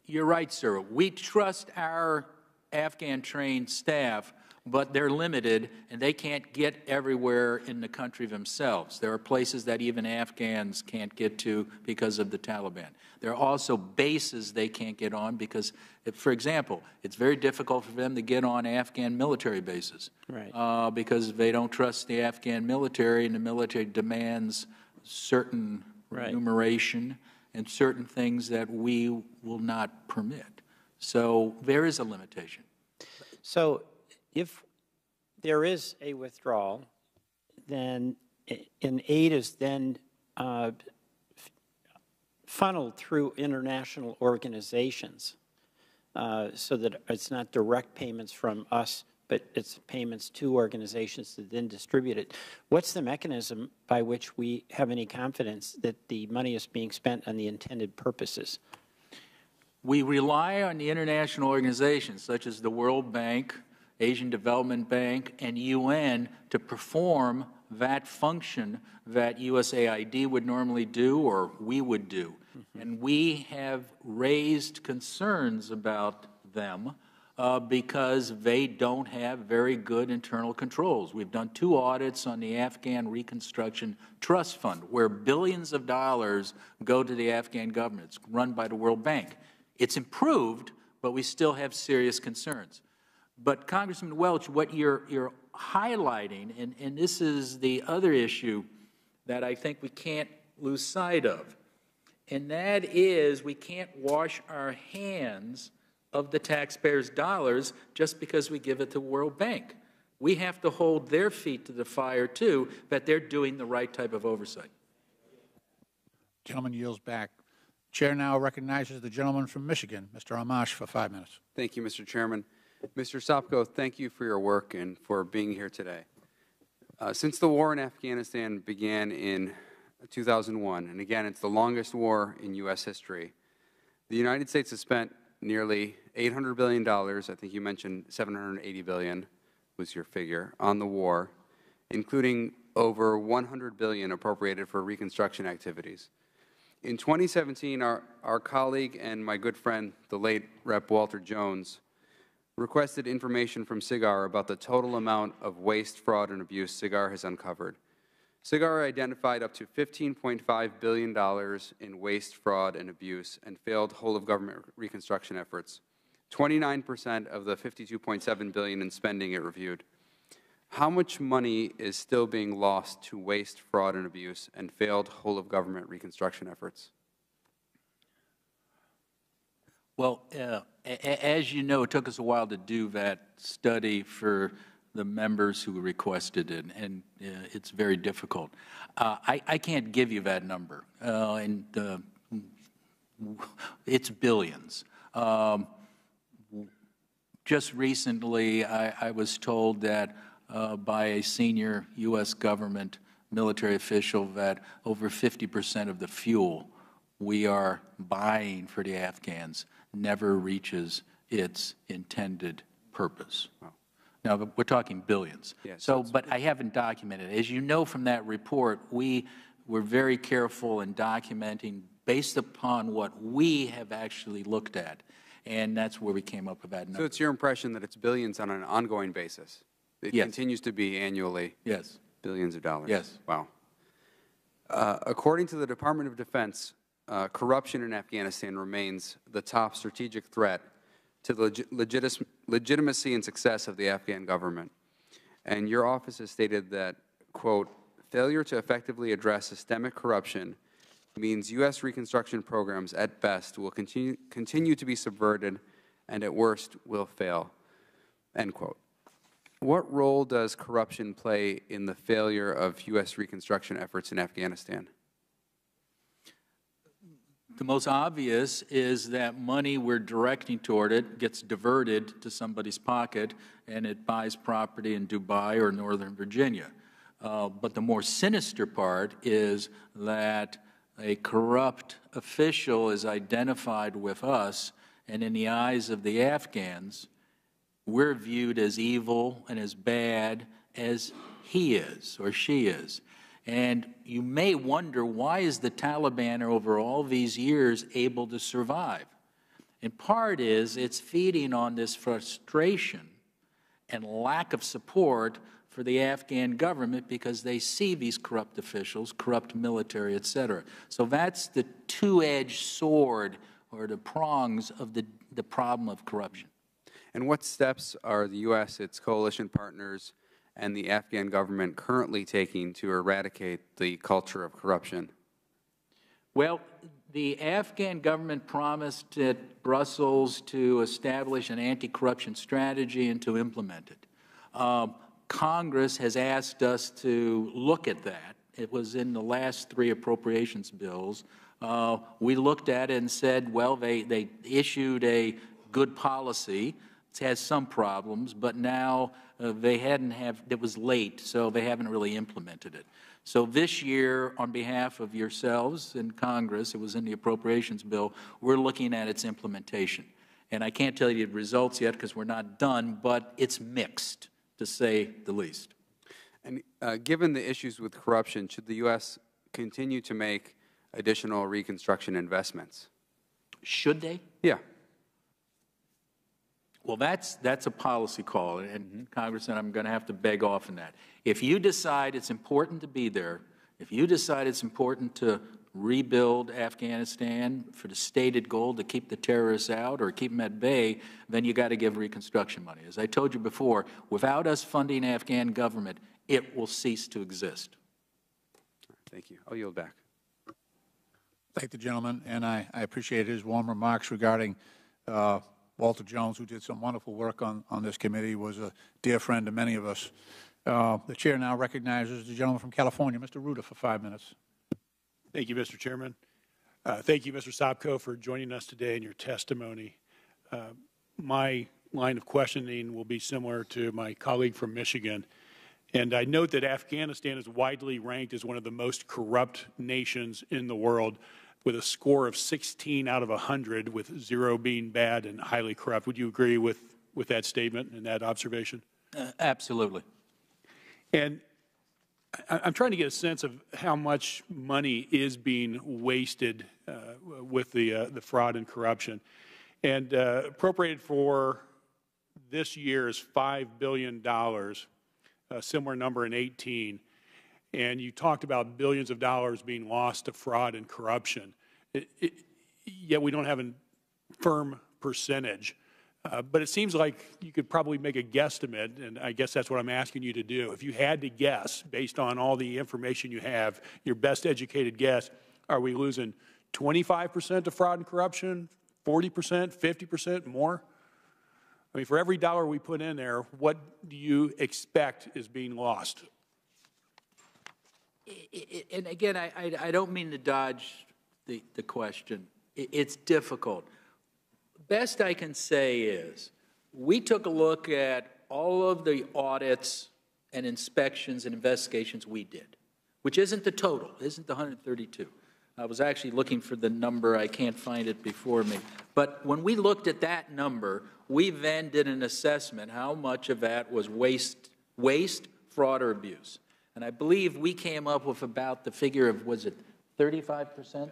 You're right, sir. We trust our Afghan-trained staff, but they're limited, and they can't get everywhere in the country themselves. There are places that even Afghans can't get to because of the Taliban. There are also bases they can't get on because, for example, it's very difficult for them to get on Afghan military bases, right? Because they don't trust the Afghan military, and the military demands certain remuneration and certain things that we will not permit. So there is a limitation. So if there is a withdrawal, then an aid is then funneled through international organizations so that it's not direct payments from us, but it's payments to organizations that then distribute it. What's the mechanism by which we have any confidence that the money is being spent on the intended purposes? We rely on the international organizations such as the World Bank, Asian Development Bank, and UN to perform that function that USAID would normally do or we would do. And we have raised concerns about them because they don't have very good internal controls. We've done 2 audits on the Afghan Reconstruction Trust Fund, where billions of dollars go to the Afghan government. It's run by the World Bank. It's improved, but we still have serious concerns. But Congressman Welch, what you're highlighting, and this is the other issue that I think we can't lose sight of, and that is we can't wash our hands of the taxpayers' dollars just because we give it to the World Bank. We have to hold their feet to the fire, too, that they're doing the right type of oversight. Gentleman yields back. Chair now recognizes the gentleman from Michigan, Mr. Amash, for 5 minutes. Thank you, Mr. Chairman. Mr. Sopko, thank you for your work and for being here today. Since the war in Afghanistan began in 2001, and again, it's the longest war in U.S. history, the United States has spent nearly $800 billion, I think you mentioned $780 billion was your figure, on the war, including over $100 billion appropriated for reconstruction activities. In 2017, our colleague and my good friend, the late Rep. Walter Jones, requested information from SIGAR about the total amount of waste, fraud, and abuse SIGAR has uncovered. SIGAR identified up to $15.5 billion in waste, fraud, and abuse and failed whole-of-government reconstruction efforts, 29% of the $52.7 billion in spending it reviewed. How much money is still being lost to waste, fraud, and abuse and failed whole-of-government reconstruction efforts? Well, as you know, it took us a while to do that study for the members who requested it, and it's very difficult. I can't give you that number, and it's billions. Just recently, I was told that by a senior U.S. government military official that over 50% of the fuel we are buying for the Afghans never reaches its intended purpose. No, we're talking billions. Yeah, so but I haven't documented it. As you know from that report, we were very careful in documenting based upon what we have actually looked at, and that's where we came up with that number. So it's your impression that it's billions on an ongoing basis? It Yes. continues to be annually Yes. billions of dollars? Yes. Wow. According to the Department of Defense, corruption in Afghanistan remains the top strategic threat to the legitimacy and success of the Afghan government. And your office has stated that, quote, failure to effectively address systemic corruption means U.S. reconstruction programs at best will continue to be subverted and at worst will fail, end quote. What role does corruption play in the failure of U.S. reconstruction efforts in Afghanistan? The most obvious is that money we're directing toward it gets diverted to somebody's pocket and it buys property in Dubai or Northern Virginia. But the more sinister part is that a corrupt official is identified with us, and in the eyes of the Afghans, we're viewed as evil and as bad as he is or she is. And you may wonder, why is the Taliban over all these years able to survive? In part is it's feeding on this frustration and lack of support for the Afghan government because they see these corrupt officials, corrupt military, et cetera. So that's the two-edged sword or the prongs of the problem of corruption. And what steps are the U.S., its coalition partners, and the Afghan government currently taking to eradicate the culture of corruption? Well, the Afghan government promised at Brussels to establish an anti-corruption strategy and to implement it. Congress has asked us to look at that. It was in the last 3 appropriations bills. We looked at it and said, well, they issued a good policy. It has some problems, but now it was late, so they haven't really implemented it. So this year, on behalf of yourselves in Congress, it was in the appropriations bill, we're looking at its implementation. And I can't tell you the results yet because we're not done, but it's mixed, to say the least. And given the issues with corruption, should the U.S. continue to make additional reconstruction investments? Should they? Yeah. Well, that's a policy call, and Congressman, I'm going to have to beg off on that. If you decide it's important to be there, if you decide it's important to rebuild Afghanistan for the stated goal to keep the terrorists out or keep them at bay, then you got to give reconstruction money. As I told you before, without us funding Afghan government, it will cease to exist. Thank you. I'll yield back. Thank the gentleman, and I appreciate his warm remarks regarding Walter Jones, who did some wonderful work on this committee, was a dear friend to many of us. The chair now recognizes the gentleman from California, Mr. Ruda, for 5 minutes. Thank you, Mr. Chairman. Thank you, Mr. Sopko, for joining us today in your testimony. My line of questioning will be similar to my colleague from Michigan. And I note that Afghanistan is widely ranked as one of the most corrupt nations in the world, with a score of 16 out of 100, with 0 being bad and highly corrupt. Would you agree with that statement and that observation? Absolutely. And I'm trying to get a sense of how much money is being wasted with the fraud and corruption. And appropriated for this year is $5 billion, a similar number in 18. And you talked about billions of dollars being lost to fraud and corruption. Yet we don't have a firm percentage. But it seems like you could probably make a guesstimate, and I guess that's what I'm asking you to do. If you had to guess, based on all the information you have, your best educated guess, are we losing 25% to fraud and corruption, 40%, 50%, more? I mean, for every dollar we put in there, what do you expect is being lost? And again, I don't mean to dodge the question. It's difficult. Best I can say is we took a look at all of the audits and inspections and investigations we did, which isn't the total, isn't the 132. I was actually looking for the number. I can't find it before me. But when we looked at that number, we then did an assessment how much of that was waste, fraud, or abuse. And I believe we came up with about the figure of, was it 35%?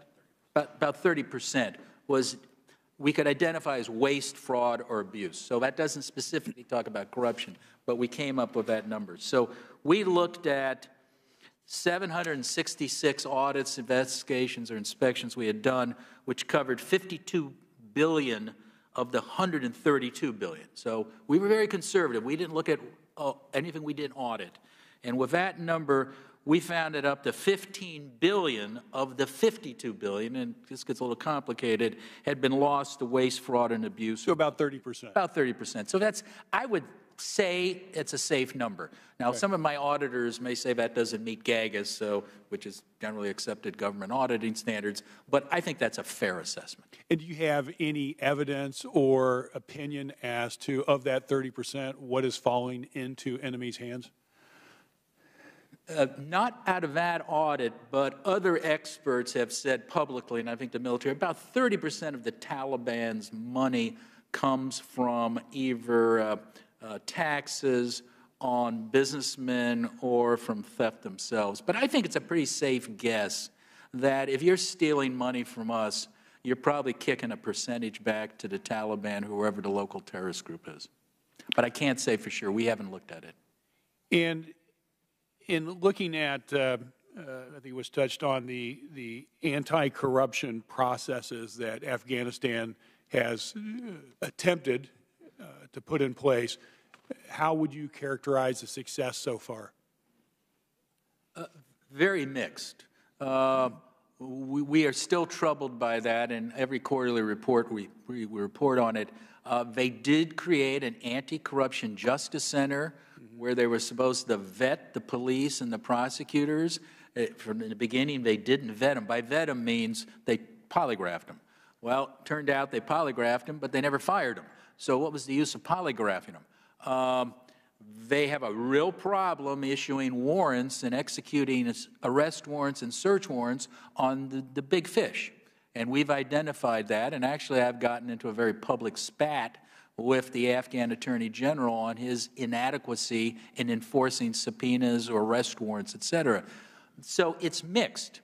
About 30% was we could identify as waste, fraud, or abuse. So that doesn't specifically talk about corruption, but we came up with that number. So we looked at 766 audits, investigations, or inspections we had done, which covered 52 billion of the 132 billion. So we were very conservative. We didn't look at anything we didn't audit. And with that number, we found it up to 15 billion of the 52 billion, and this gets a little complicated, had been lost to waste, fraud, and abuse. So about 30%. About 30%. So that's, I would say it's a safe number. Now, some of my auditors may say that doesn't meet GAGAS, which is generally accepted government auditing standards, but I think that's a fair assessment. And do you have any evidence or opinion as to, of that 30%, what is falling into enemy's hands? Not out of that audit, but other experts have said publicly, and I think the military, about 30% of the Taliban's money comes from either taxes on businessmen or from theft themselves. But I think it's a pretty safe guess that if you're stealing money from us, you're probably kicking a percentage back to the Taliban, whoever the local terrorist group is. But I can't say for sure. We haven't looked at it. And in looking at, I think it was touched on, the anti-corruption processes that Afghanistan has attempted to put in place, how would you characterize the success so far? Very mixed. We are still troubled by that, and every quarterly report we report on it. They did create an anti-corruption justice center where they were supposed to vet the police and the prosecutors. From the beginning, they didn't vet them. By vet them means they polygraphed them. Well, it turned out they polygraphed them, but they never fired them. So what was the use of polygraphing them? They have a real problem issuing warrants and executing arrest warrants and search warrants on the big fish. And we've identified that, and actually I've gotten into a very public spat with the Afghan Attorney General on his inadequacy in enforcing subpoenas or arrest warrants, et cetera. So it's mixed.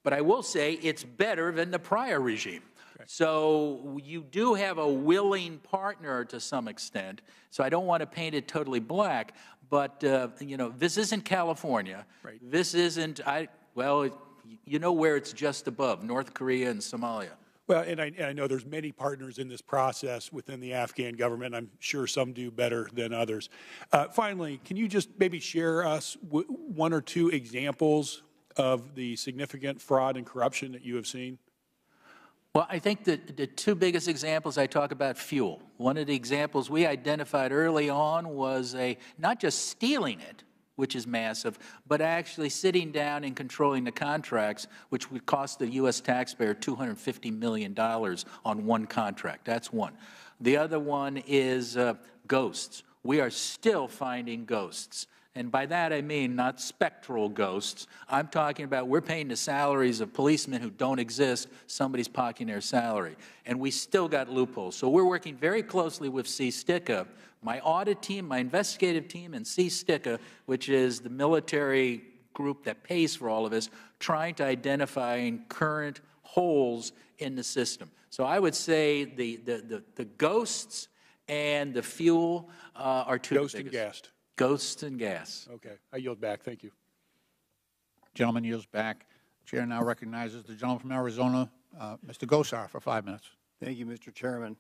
But I will say it's better than the prior regime. Okay. So you do have a willing partner to some extent. So I don't want to paint it totally black, but you know, this isn't California. Right. This isn't, well, you know where it's just above, North Korea and Somalia. Well, and I know there's many partners in this process within the Afghan government. I'm sure some do better than others. Finally, can you just maybe share us one or two examples of the significant fraud and corruption that you have seen? Well, I think that the two biggest examples I talk about fuel. One of the examples we identified early on was not just stealing it, which is massive, but actually sitting down and controlling the contracts, which would cost the U.S. taxpayer $250 million on one contract. That's one. The other one is ghosts. We are still finding ghosts. And by that I mean not spectral ghosts. I'm talking about we're paying the salaries of policemen who don't exist. Somebody's pocketing their salary. And we still got loopholes. So we're working very closely with CSTICA, my audit team, my investigative team, and CSTICA, which is the military group that pays for all of this, trying to identify current holes in the system. So I would say the ghosts and the fuel are two Ghost biggest. And gas. Ghosts and gas. Okay. I yield back. Thank you. Gentleman yields back. Chair now recognizes the gentleman from Arizona, Mr. Gosar, for 5 minutes. Thank you, Mr. Chairman.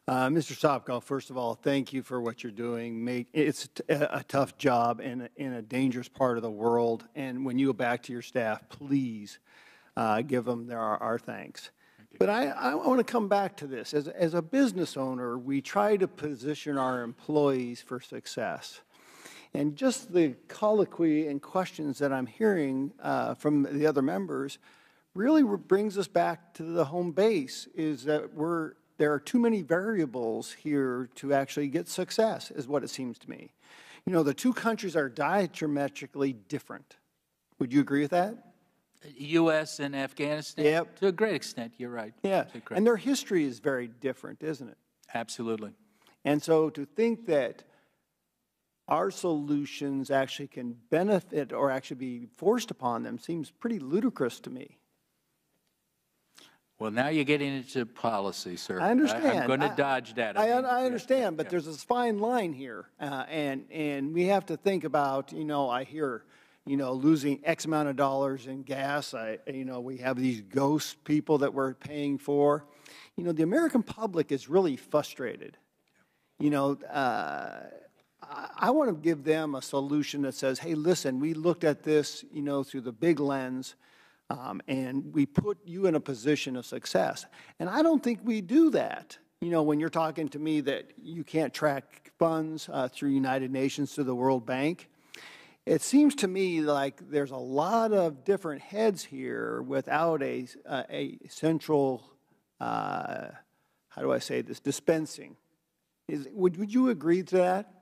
Mr. Sopko, first of all, thank you for what you're doing. It's a tough job in a dangerous part of the world, and when you go back to your staff, please give them our thanks. But I want to come back to this. As a business owner, we try to position our employees for success. And just the colloquy and questions that I'm hearing from the other members really brings us back to the home base, is that there are too many variables here to actually get success, is what it seems to me. You know, the two countries are diametrically different. Would you agree with that? U.S. and Afghanistan? Yep. To a great extent, you're right. Yeah, and their history is very different, isn't it? Absolutely. And so to think that our solutions actually can benefit or actually be forced upon them seems pretty ludicrous to me. Well, now you're getting into policy, sir. I understand. I'm going to dodge that. I understand, but there's this fine line here, and we have to think about, I hear, losing X amount of dollars in gas. We have these ghost people that we're paying for. The American public is really frustrated. I want to give them a solution that says, hey, listen, we looked at this, through the big lens, and we put you in a position of success. And I don't think we do that. When you're talking to me that you can't track funds through United Nations to the World Bank, it seems to me like there's a lot of different heads here without a central, how do I say this, dispensing. Would you agree to that?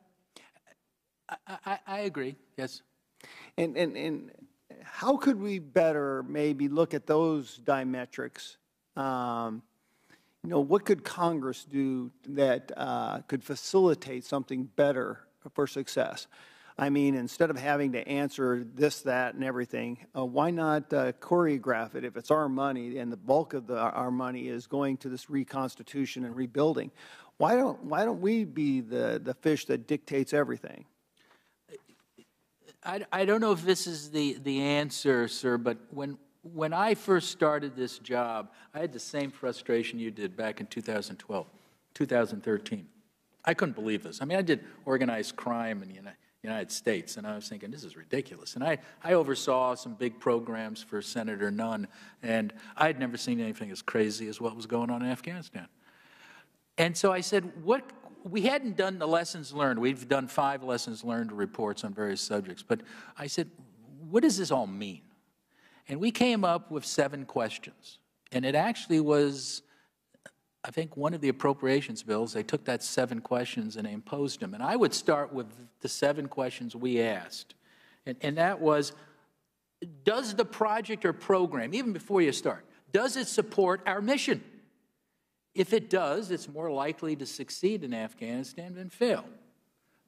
I agree, yes. And how could we better maybe look at those diametrics? What could Congress do that could facilitate something better for success? I mean, instead of having to answer this, that, and everything, why not choreograph it if it's our money and the bulk of our money is going to this reconstitution and rebuilding? Why don't we be the fish that dictates everything? I don't know if this is the answer, sir, but when I first started this job, I had the same frustration you did back in 2012, 2013. I couldn't believe this. I mean, I did organized crime in the United States, and I was thinking, this is ridiculous. And I oversaw some big programs for Senator Nunn, and I had never seen anything as crazy as what was going on in Afghanistan. And so I said, we hadn't done the lessons learned. We've done 5 lessons learned reports on various subjects. But I said, what does this all mean? And we came up with 7 questions. And it actually was, I think, one of the appropriations bills. They took that 7 questions and they imposed them. And I would start with the 7 questions we asked. And that was, does the project or program, even before you start, does it support our mission? If it does, it's more likely to succeed in Afghanistan than fail.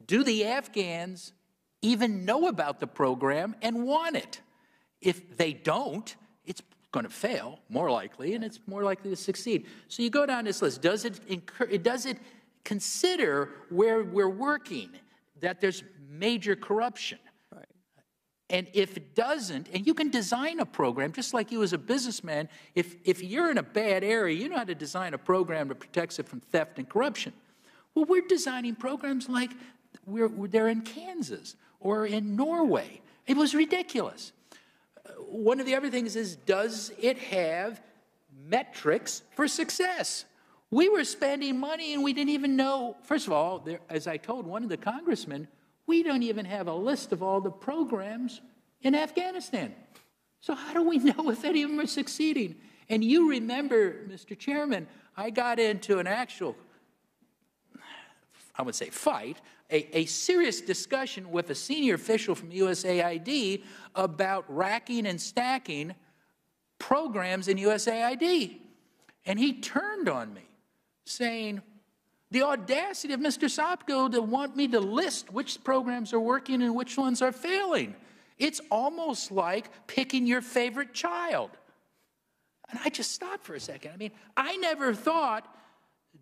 Do the Afghans even know about the program and want it? If they don't, it's going to fail, more likely, and it's more likely to succeed. So you go down this list. Does it consider where we're working, that there's major corruption? Right. And if it doesn't, and you can design a program, just like you as a businessman, if you're in a bad area, you know how to design a program that protects it from theft and corruption. Well, we're designing programs like they're in Kansas or in Norway. It was ridiculous. One of the other things is, does it have metrics for success? We were spending money and we didn't even know. First of all, as I told one of the congressmen, we don't even have a list of all the programs in Afghanistan. So how do we know if any of them are succeeding? And you remember, Mr. Chairman, I got into an actual, I would say fight, a serious discussion with a senior official from USAID about racking and stacking programs in USAID. And he turned on me, saying, the audacity of Mr. Sopko to want me to list which programs are working and which ones are failing. It's almost like picking your favorite child. And I just stopped for a second. I mean, I never thought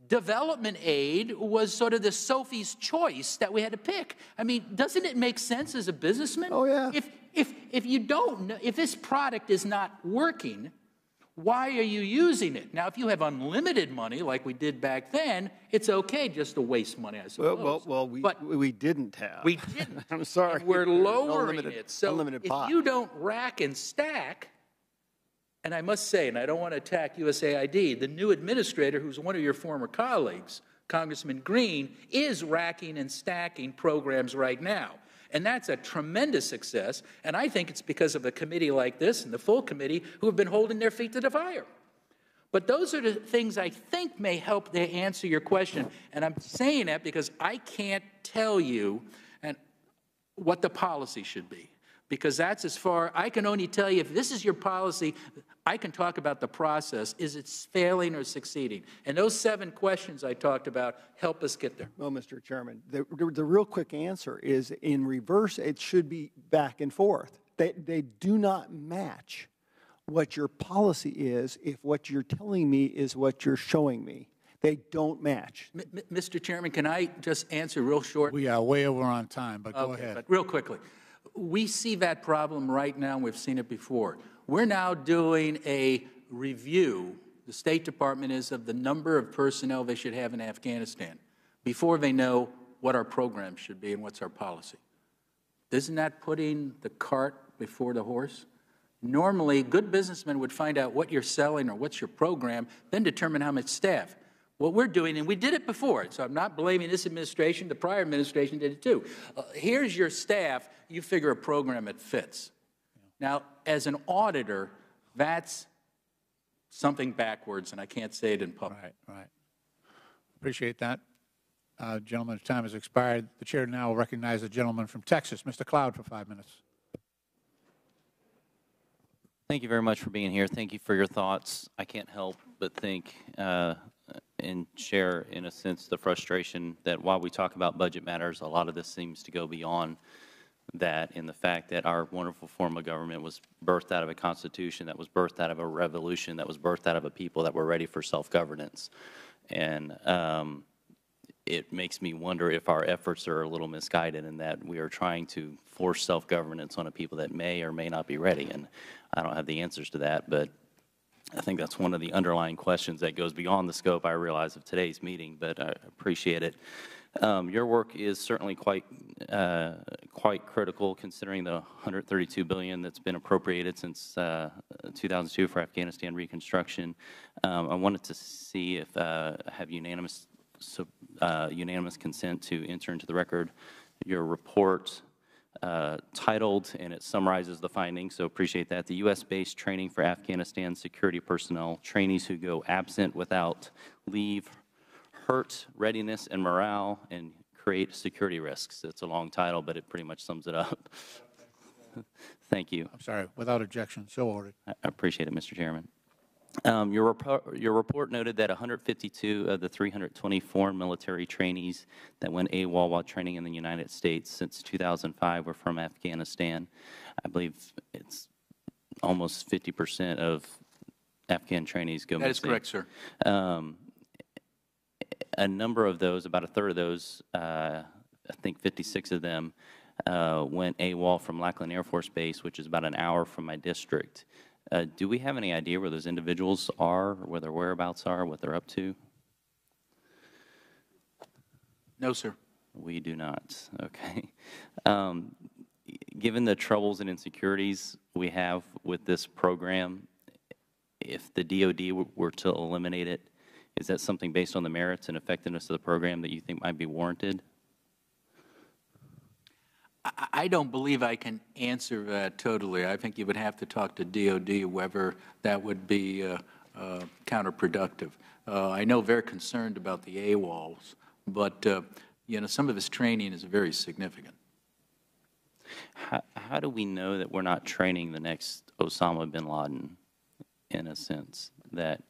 development aid was sort of the Sophie's choice that we had to pick. I mean, doesn't it make sense as a businessman? Oh, yeah. If you don't know, if this product is not working, why are you using it? Now, if you have unlimited money, like we did back then, it's okay just to waste money, I suppose. Well, we didn't have. We didn't. I'm sorry. And we're lowering it. So unlimited pot. If you don't rack and stack, and I must say, and I don't want to attack USAID, the new administrator, who's one of your former colleagues, Congressman Green, is racking and stacking programs right now. And that's a tremendous success, and I think it's because of a committee like this and the full committee who have been holding their feet to the fire. But those are the things I think may help to answer your question, and I'm saying that because I can't tell you what the policy should be. because that's as far, I can only tell you if this is your policy, I can talk about the process. Is it failing or succeeding? And those 7 questions I talked about help us get there. Well, Mr. Chairman, the real quick answer is in reverse, it should be back and forth. They do not match what your policy is if what you're telling me is what you're showing me. They don't match. Mr. Chairman, can I just answer real short? We are way over on time, but go Okay, ahead. but real quickly. We see that problem right now, and we've seen it before. We're now doing a review, the State Department is, of the number of personnel they should have in Afghanistan before they know what our program should be and what's our policy. Isn't that putting the cart before the horse? Normally, good businessmen would find out what you're selling or what's your program, then determine how much staff. What we're doing, and we did it before, so I'm not blaming this administration, the prior administration did it too. Here's your staff, you figure a program that fits. Now, as an auditor, that's something backwards, and I can't say it in public. Right. Appreciate that. Gentleman's time has expired. The chair now will recognize the gentleman from Texas, Mr. Cloud, for 5 minutes. Thank you very much for being here. Thank you for your thoughts. I can't help but think and share, in a sense, the frustration that while we talk about budget matters, a lot of this seems to go beyond that, in the fact that our wonderful form of government was birthed out of a constitution, that was birthed out of a revolution, that was birthed out of a people that were ready for self-governance. And it makes me wonder if our efforts are a little misguided in that we are trying to force self-governance on a people that may or may not be ready. And I don't have the answers to that, but I think that's one of the underlying questions that goes beyond the scope, I realize, of today's meeting, but I appreciate it. Your work is certainly quite critical, considering the $132 billion that's been appropriated since 2002 for Afghanistan Reconstruction. I wanted to see if I have unanimous consent to enter into the record your report titled, and it summarizes the findings, so appreciate that. The U.S.-based training for Afghanistan security personnel, trainees who go absent without leave, hurt readiness and morale, and create security risks. It's a long title, but it pretty much sums it up. Thank you. I'm sorry, without objection, so ordered. I appreciate it, Mr. Chairman. Your report noted that 152 of the 324 military trainees that went AWOL while training in the United States since 2005 were from Afghanistan. I believe it's almost 50% of Afghan trainees go missing. That is correct, sir. A number of those, about a third of those, I think 56 of them, went AWOL from Lackland Air Force Base, which is about an hour from my district. Do we have any idea where those individuals are, or where their whereabouts are, what they're up to? No, sir. We do not. Okay. Given the troubles and insecurities we have with this program, if the DOD were to eliminate it, is that something based on the merits and effectiveness of the program that you think might be warranted? I don't believe I can answer that totally. I think you would have to talk to DOD whether that would be counterproductive. I know they're concerned about the AWOLs, but you know, some of this training is very significant. How do we know that we're not training the next Osama bin Laden, in a sense, that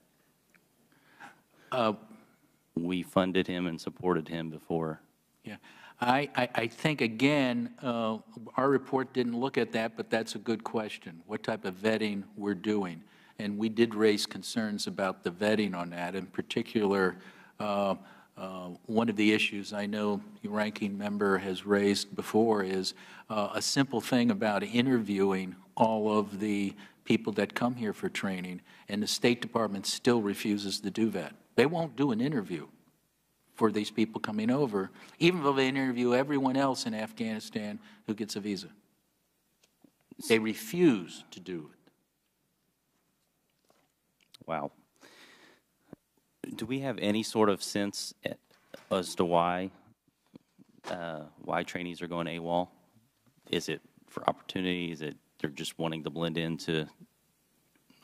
we funded him and supported him before? Yeah. I think, again, our report didn't look at that, but that's a good question, what type of vetting we're doing. And we did raise concerns about the vetting on that. In particular, one of the issues I know your ranking member has raised before is a simple thing about interviewing all of the people that come here for training, and the State Department still refuses to do that. They won't do an interview for these people coming over, even though they interview everyone else in Afghanistan who gets a visa. They refuse to do it. Wow. Do we have any sort of sense as to why trainees are going AWOL? Is it for opportunity? Is it they're just wanting to blend into,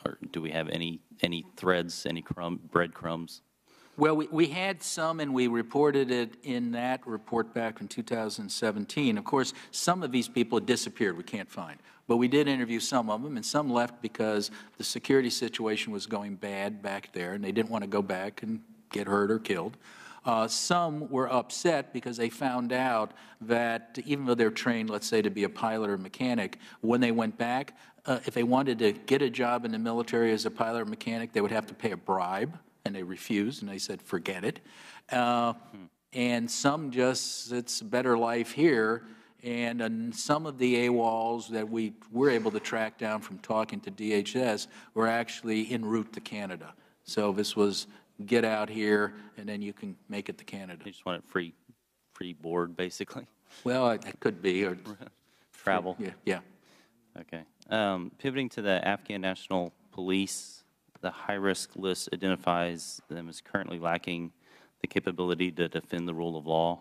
or do we have any threads, any breadcrumbs? Well, we had some, and we reported it in that report back in 2017. Of course, some of these people disappeared, we can't find. But we did interview some of them, and some left because the security situation was going bad back there, and they didn't want to go back and get hurt or killed. Some were upset because they found out that even though they're trained, let's say, to be a pilot or mechanic, when they went back, if they wanted to get a job in the military as a pilot or mechanic, they would have to pay a bribe, and they refused, and they said, forget it. And some just, it's a better life here. And some of the AWOLs that we were able to track down from talking to DHS were actually en route to Canada. So this was get out here, and then you can make it to Canada. You just want it free board, basically? Well, it could be. Or travel? Yeah. Okay. Pivoting to the Afghan National Police, the high-risk list identifies them as currently lacking the capability to defend the rule of law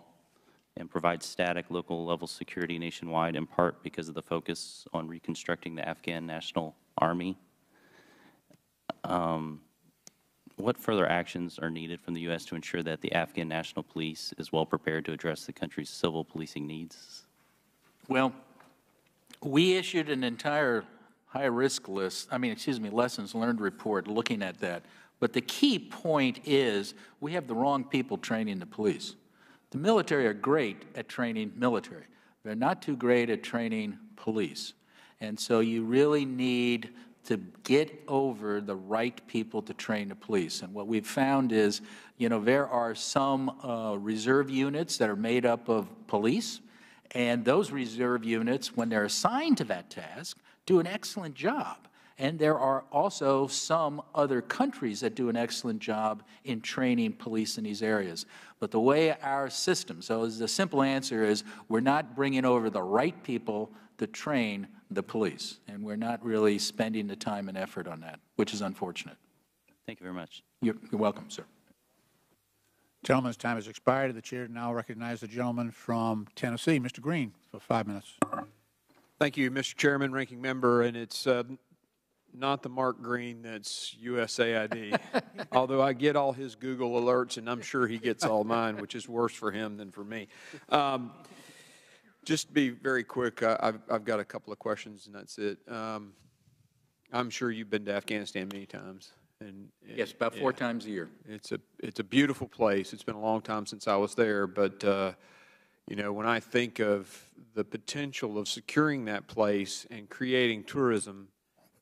and provide static local-level security nationwide, in part because of the focus on reconstructing the Afghan National Army. What further actions are needed from the U.S. to ensure that the Afghan National Police is well prepared to address the country's civil policing needs? Well, we issued an entire high-risk list, lessons learned report looking at that. But the key point is we have the wrong people training the police. The military are great at training military. They're not too great at training police. And so you really need to get over the right people to train the police. And what we've found is, there are some reserve units that are made up of police, and those reserve units, when they're assigned to that task, do an excellent job. And there are also some other countries that do an excellent job in training police in these areas. But the way our system, so the simple answer is we're not bringing over the right people to train the police, and we're not really spending the time and effort on that, which is unfortunate. Thank you very much. You're welcome, sir. Gentleman's time has expired. The chair now recognizes the gentleman from Tennessee, Mr. Green, for 5 minutes. Thank you, Mr. Chairman, Ranking Member, and it's not the Mark Green that's USAID, although I get all his Google alerts, and I'm sure he gets all mine, which is worse for him than for me. Just to be very quick, I've got a couple of questions, and that's it. I'm sure you've been to Afghanistan many times. And yes, about 4 times a year. It's a beautiful place. It's been a long time since I was there, but when I think of the potential of securing that place and creating tourism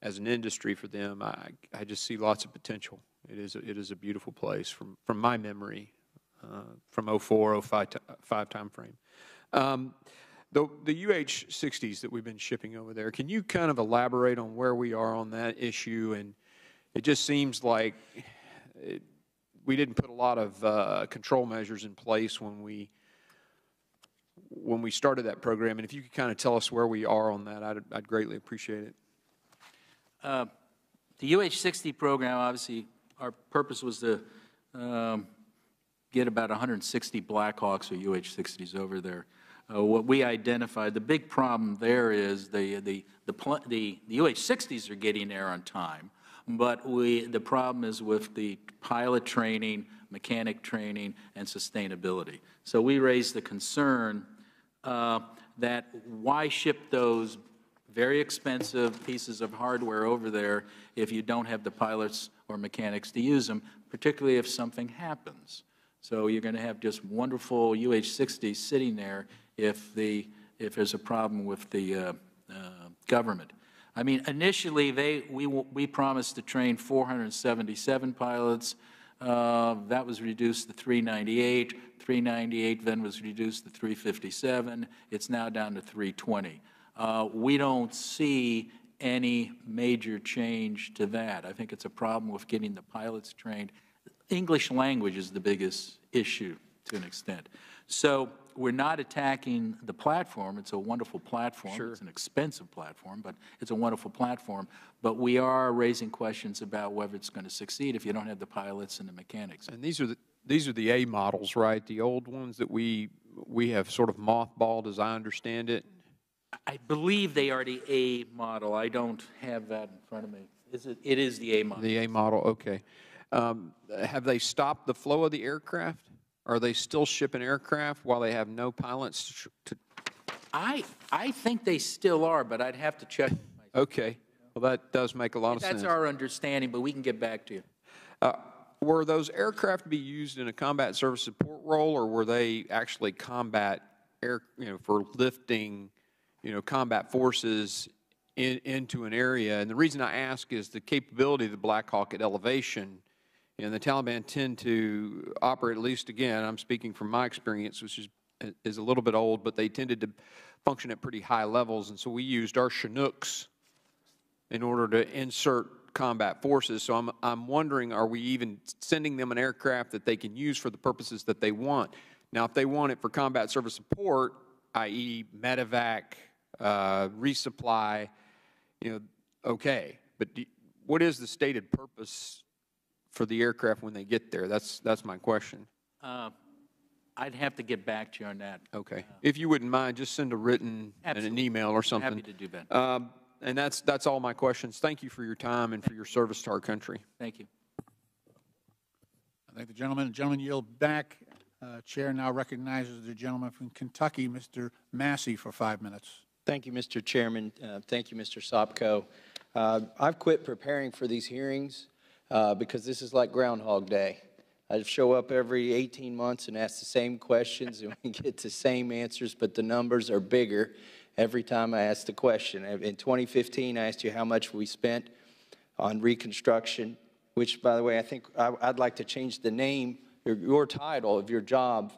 as an industry for them, I just see lots of potential. It is a beautiful place from my memory, from 04, 05 time frame. The UH-60s that we've been shipping over there, can you kind of elaborate on where we are on that issue? And it just seems like we didn't put a lot of control measures in place when we started that program. And if you could kind of tell us where we are on that, I'd greatly appreciate it. The UH-60 program, obviously, our purpose was to get about 160 Black Hawks or UH-60s over there. What we identified, the big problem there is the UH-60s are getting there on time, but the problem is with the pilot training, mechanic training, and sustainability. So we raised the concern that why ship those very expensive pieces of hardware over there if you don't have the pilots or mechanics to use them, particularly if something happens. So you're going to have just wonderful UH-60s sitting there if there's a problem with the government. I mean, initially we promised to train 477 pilots. That was reduced to 398. 398 then was reduced to 357. It's now down to 320. We don't see any major change to that. I think it's a problem with getting the pilots trained. English language is the biggest issue to an extent. So we're not attacking the platform. It's a wonderful platform. Sure. It's an expensive platform, but it's a wonderful platform. But we are raising questions about whether it's going to succeed if you don't have the pilots and the mechanics. And these are the A models, right? The old ones that we have sort of mothballed, as I understand it. I believe they are the A model. I don't have that in front of me. It is the A model. The A model, okay. have they stopped the flow of the aircraft? Are they still shipping aircraft while they have no pilots to? I think they still are, but I'd have to check. Okay. Well, that does make a lot of sense. That's our understanding, but we can get back to you. Were those aircraft to be used in a combat service support role, or were they actually combat for lifting, combat forces into an area? And the reason I ask is the capability of the Black Hawk at elevation. And the Taliban tend to operate, at least again, I'm speaking from my experience, which is a little bit old, but they tended to function at pretty high levels. And so we used our Chinooks in order to insert combat forces. So I'm wondering, are we even sending them an aircraft that they can use for the purposes that they want? Now, if they want it for combat service support, i.e. medevac, resupply, okay. But what is the stated purpose for the aircraft when they get there? That's my question. I'd have to get back to you on that. Okay. If you wouldn't mind, just send a written and an email or something. Happy to do that. And that's all my questions. Thank you for your time and for your service to our country. Thank you. I thank the gentleman. The gentleman yield back. Chair now recognizes the gentleman from Kentucky, Mr. Massey, for 5 minutes. Thank you, Mr. Chairman. Thank you, Mr. Sopko. I've quit preparing for these hearings because this is like Groundhog Day. I show up every 18 months and ask the same questions, and we get the same answers, but the numbers are bigger every time I ask the question. In 2015, I asked you how much we spent on reconstruction, which, by the way, I think I'd like to change the name, your title of your job,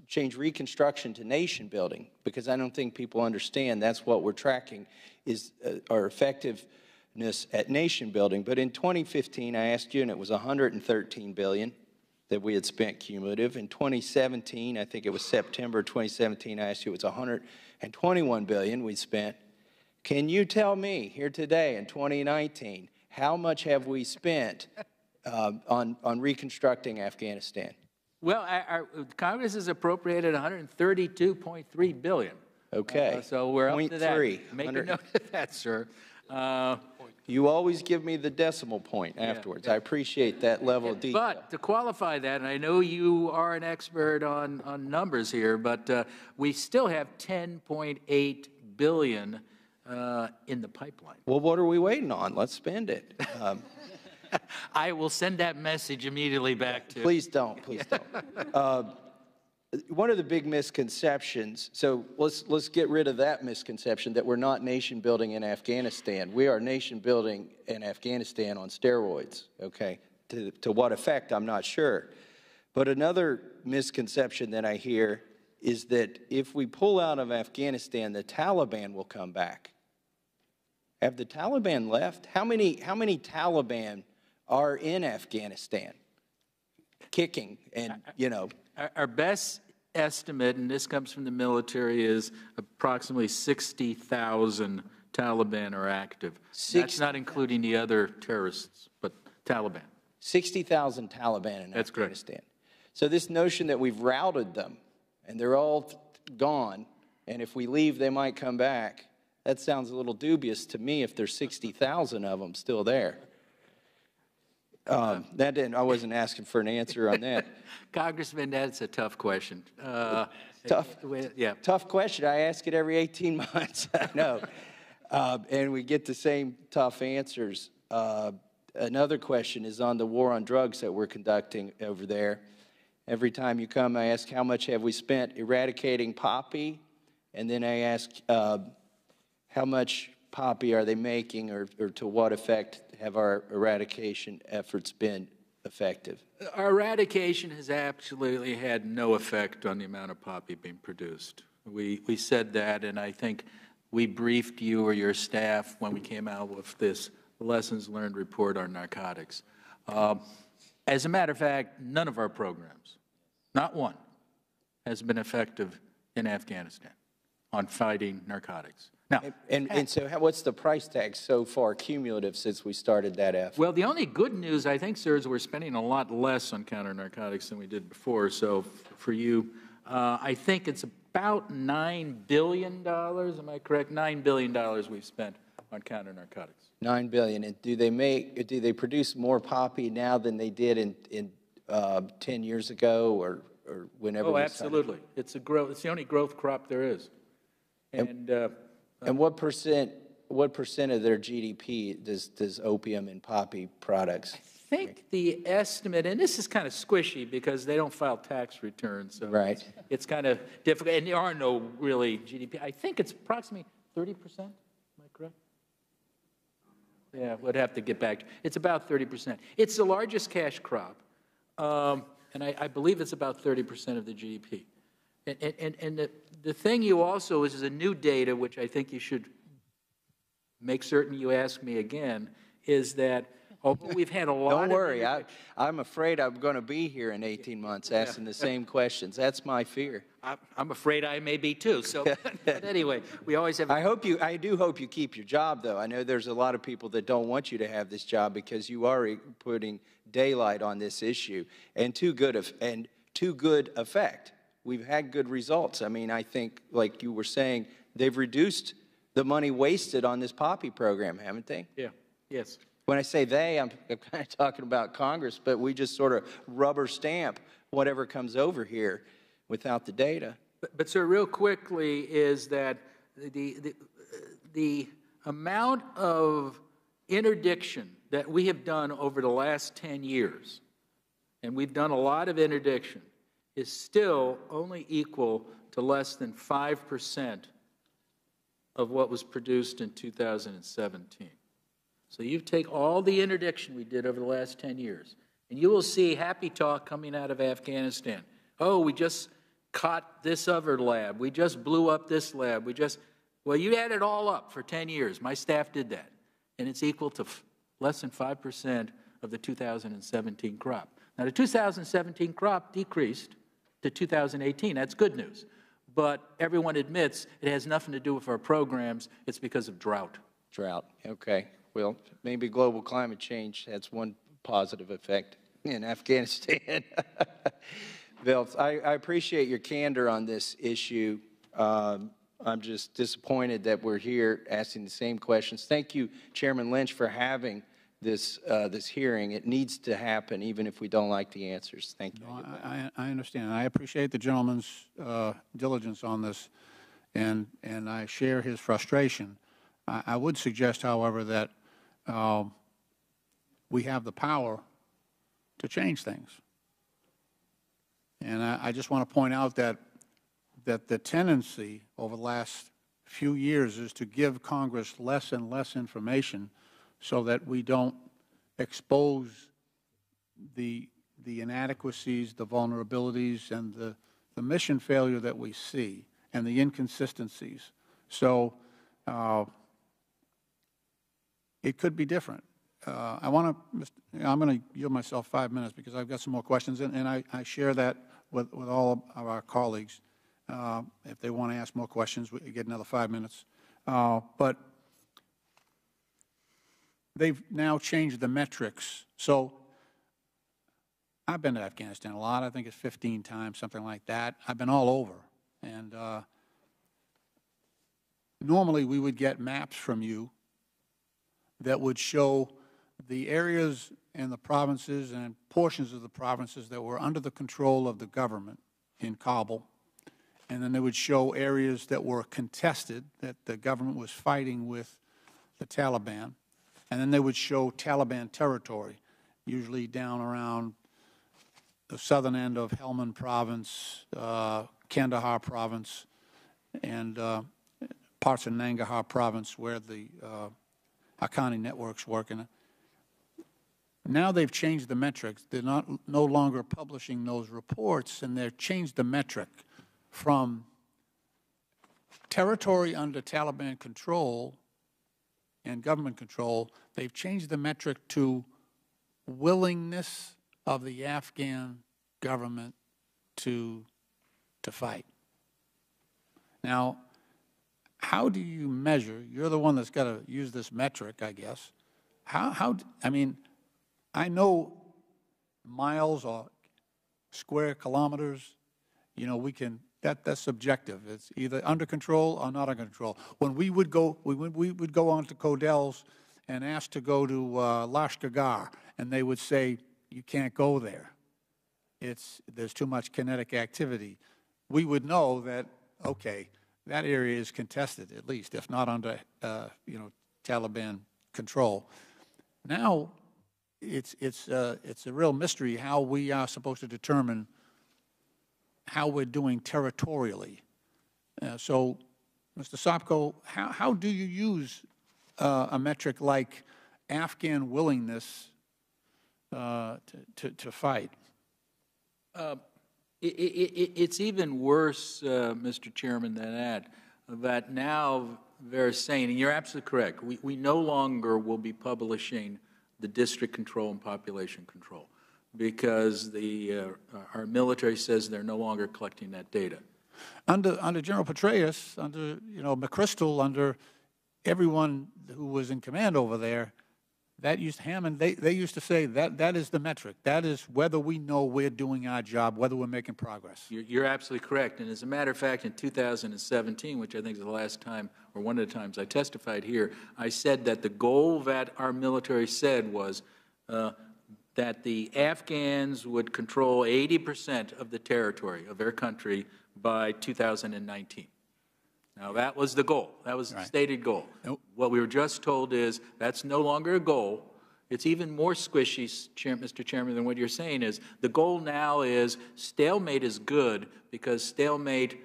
change reconstruction to nation building, because I don't think people understand that's what we're tracking is our effectiveness at nation building. But in 2015, I asked you, and it was $113 billion that we had spent cumulative. In 2017, I think it was September 2017, I asked you, it was $121 billion we spent. Can you tell me here today in 2019, how much have we spent on reconstructing Afghanistan? Well, our Congress has appropriated $132.3 billion. Okay. So we're up to that. 0.3. Make a note of that, sir. You always give me the decimal point afterwards. I appreciate that level of detail. But to qualify that, and I know you are an expert on numbers here, but we still have $10.8 billion in the pipeline. Well, what are we waiting on? Let's spend it. I will send that message immediately back to. Please don't. Please don't. One of the big misconceptions, so let's get rid of that misconception that we're not nation building in Afghanistan. We are nation building in Afghanistan on steroids, okay? To what effect, I'm not sure. But another misconception that I hear is that if we pull out of Afghanistan, the Taliban will come back. Have the Taliban left? How many Taliban are in Afghanistan kicking and, Our best estimate, and this comes from the military, is approximately 60,000 Taliban are active. That's not including the other terrorists, but Taliban. 60,000 Taliban in That's Afghanistan. correct. So this notion that we've routed them and they're all gone, and if we leave, they might come back, that sounds a little dubious to me if there's 60,000 of them still there. I wasn't asking for an answer on that. Congressman, that's a tough question. Tough question. I ask it every 18 months. I know. And we get the same tough answers. Another question is on the war on drugs that we're conducting over there. Every time you come, I ask how much have we spent eradicating poppy, and then I ask how much poppy are they making, or to what effect have our eradication efforts been effective? Our eradication has absolutely had no effect on the amount of poppy being produced. We said that, and I think we briefed you or your staff when we came out with this lessons learned report on narcotics. As a matter of fact, none of our programs, not one, has been effective in Afghanistan on fighting narcotics. Now, and so what's the price tag so far cumulative since we started that effort? Well, the only good news, I think, sir, is we're spending a lot less on counter-narcotics than we did before. So for you, I think it's about $9 billion, am I correct? $9 billion we've spent on counter-narcotics. $9 billion. And do they produce more poppy now than they did in 10 years ago or whenever? Oh, absolutely. It's the only growth crop there is. And what percent of their GDP does opium and poppy products? I think the estimate, and this is kind of squishy because they don't file tax returns, so right. it's kind of difficult, and there are no really GDP. I think it's approximately 30%. Am I correct? Yeah, we'd have to get back. It's about 30%. It's the largest cash crop, and I believe it's about 30% of the GDP. And the thing you also is a new data, which I think you should make certain you ask me again, is that although we've had a lot Don't worry, I'm afraid I'm going to be here in 18 months asking the same questions. That's my fear. I'm afraid I may be too. So, but anyway, we always have. I do hope you keep your job, though. I know there's a lot of people that don't want you to have this job because you are putting daylight on this issue and to good effect. We've had good results. I mean, I think, like you were saying, they've reduced the money wasted on this poppy program, haven't they? Yeah. Yes. When I say they, I'm kind of talking about Congress, but we just sort of rubber stamp whatever comes over here without the data. But sir, real quickly is that the amount of interdiction that we have done over the last 10 years, and we've done a lot of interdiction, is still only equal to less than 5% of what was produced in 2017. So you take all the interdiction we did over the last 10 years, and you will see happy talk coming out of Afghanistan. Oh, we just caught this other lab. We just blew up this lab. Well, you add it all up for 10 years. My staff did that. And it's equal to less than 5% of the 2017 crop. Now, the 2017 crop decreased to 2018. That's good news. But everyone admits it has nothing to do with our programs. It's because of drought. Drought, okay. Well, maybe global climate change has one positive effect in Afghanistan. Bill, I appreciate your candor on this issue. I'm just disappointed that we're here asking the same questions. Thank you, Chairman Lynch, for having this hearing. It needs to happen, even if we don't like the answers. Thank you. No, I understand. I appreciate the gentleman's diligence on this, and I share his frustration. I would suggest, however, that we have the power to change things. And I just want to point out that the tendency over the last few years is to give Congress less and less information so that we don't expose the inadequacies, the vulnerabilities, and the mission failure that we see and the inconsistencies. So it could be different. I'm going to yield myself 5 minutes because I've got some more questions, and I share that with all of our colleagues. If they want to ask more questions, we get another 5 minutes. But they've now changed the metrics. So I've been to Afghanistan a lot. I think it's 15 times, something like that. I've been all over. And normally we would get maps from you that would show the areas and the provinces and portions of the provinces that were under the control of the government in Kabul. And then they would show areas that were contested, that the government was fighting with the Taliban. And then they would show Taliban territory, usually down around the southern end of Helmand Province, Kandahar Province, and parts of Nangarhar Province where the Haqqani networks work in it. Now they've changed the metrics. They're no longer publishing those reports, and they've changed the metric from territory under Taliban control and government control. They've changed the metric to willingness of the Afghan government to fight. Now, how do you measure? You're the one that's got to use this metric, I guess. I mean, I know miles or square kilometers, you know, we can, that's subjective. It's either under control or not under control. When we would go onto Codell's and asked to go to Lashkar, and they would say, you can't go there. There's too much kinetic activity. We would know that, okay, that area is contested, at least, if not under, Taliban control. Now, it's a real mystery how we are supposed to determine how we're doing territorially. So, Mr. Sopko, how do you use a metric like Afghan willingness to fight? It's even worse, Mr. Chairman, than that now they're saying, and you're absolutely correct, we no longer will be publishing the district control and population control because our military says they're no longer collecting that data. Under General Petraeus, under McChrystal, under everyone who was in command over there, that used Hammond. They used to say that is the metric. That is whether we know we're doing our job, whether we're making progress. You're absolutely correct. And as a matter of fact, in 2017, which I think is the last time or one of the times I testified here, I said that the goal that our military said was that the Afghans would control 80% of the territory of their country by 2019. Now, that was the goal. That was the stated goal. Nope. What we were just told is that's no longer a goal. It's even more squishy, Mr. Chairman, than what you're saying is. The goal now is stalemate is good because stalemate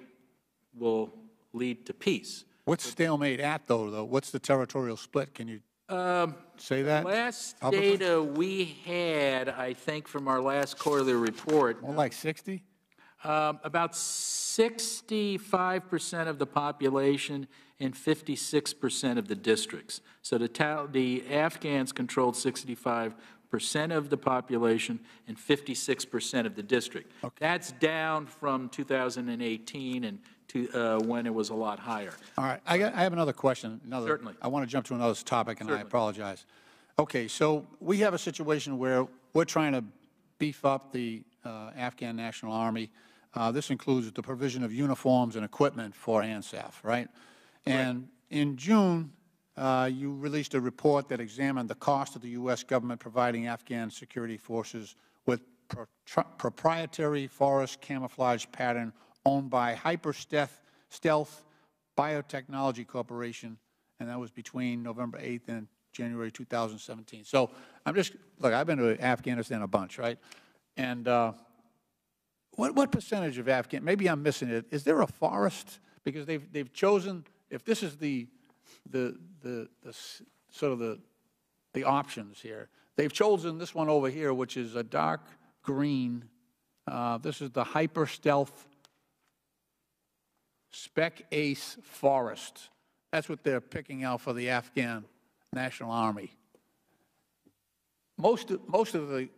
will lead to peace. What's stalemate at, though? What's the territorial split? Can you say that? Last data we had, I think, from our last quarterly report. More like 60? About 65% of the population and 56% of the districts. So the Afghans controlled 65% of the population and 56% of the district. Okay. That's down from 2018 and when it was a lot higher. All right. I have another question. Certainly. I want to jump to another topic, and Certainly. I apologize. Okay, so we have a situation where we're trying to beef up the Afghan National Army. This includes the provision of uniforms and equipment for ANSAF, right? And in June, you released a report that examined the cost of the U.S. government providing Afghan security forces with proprietary forest camouflage pattern owned by Stealth Biotechnology Corporation, and that was between November 8th and January 2017. So I'm just, look, I've been to Afghanistan a bunch, right? And what percentage of Afghan, maybe I'm missing it, is there a forest? Because they've chosen, if this is the sort of the options here, they've chosen this one over here, which is a dark green. This is the Hyper Stealth Spec Ace Forest. That's what they're picking out for the Afghan National Army. Most of the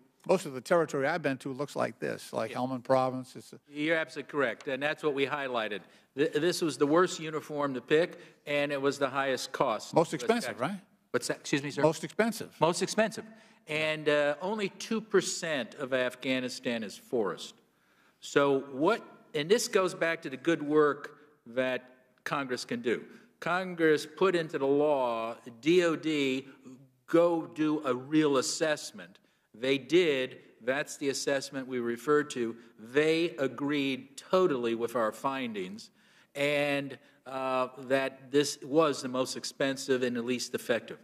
territory I've been to looks like this, like Helmand Province. You're absolutely correct, and that's what we highlighted. This was the worst uniform to pick, and it was the highest cost. Most expensive, right? What's that? Excuse me, sir? Most expensive. Most expensive. And only 2% of Afghanistan is forest. So and this goes back to the good work that Congress can do. Congress put into the law, DOD, go do a real assessment. They did. That's the assessment we referred to. They agreed totally with our findings, and that this was the most expensive and the least effective.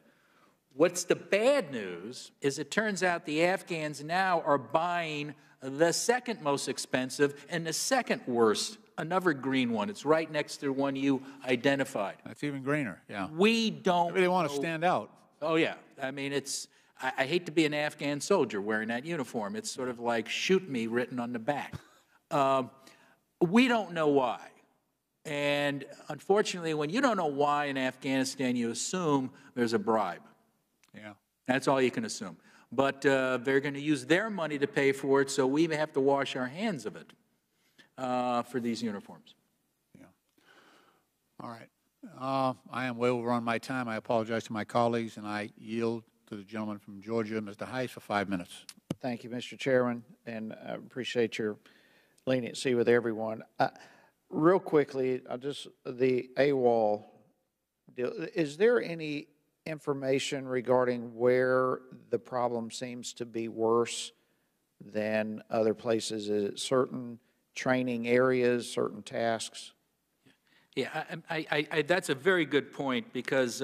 What's the bad news is it turns out the Afghans now are buying the second most expensive and the second worst, another green one. It's right next to the one you identified. That's even greener, yeah. We don't Maybe they want to stand out. Oh, yeah. I mean, I hate to be an Afghan soldier wearing that uniform. It's sort of like "shoot me" written on the back. We don't know why. And unfortunately, when you don't know why in Afghanistan, you assume there's a bribe. Yeah. That's all you can assume. But they're going to use their money to pay for it, so we may have to wash our hands of it for these uniforms. Yeah. All right. I am way over on my time. I apologize to my colleagues, and I yield to the gentleman from Georgia, Mr. Heiss, for 5 minutes. Thank you, Mr. Chairman, and I appreciate your leniency with everyone. Real quickly, the AWOL deal, is there any information regarding where the problem seems to be worse than other places? Is it certain training areas, certain tasks? Yeah, that's a very good point, because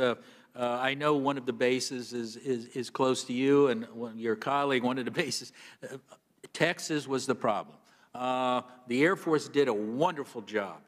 I know one of the bases is close to you, and your colleague, one of the bases, Texas was the problem. The Air Force did a wonderful job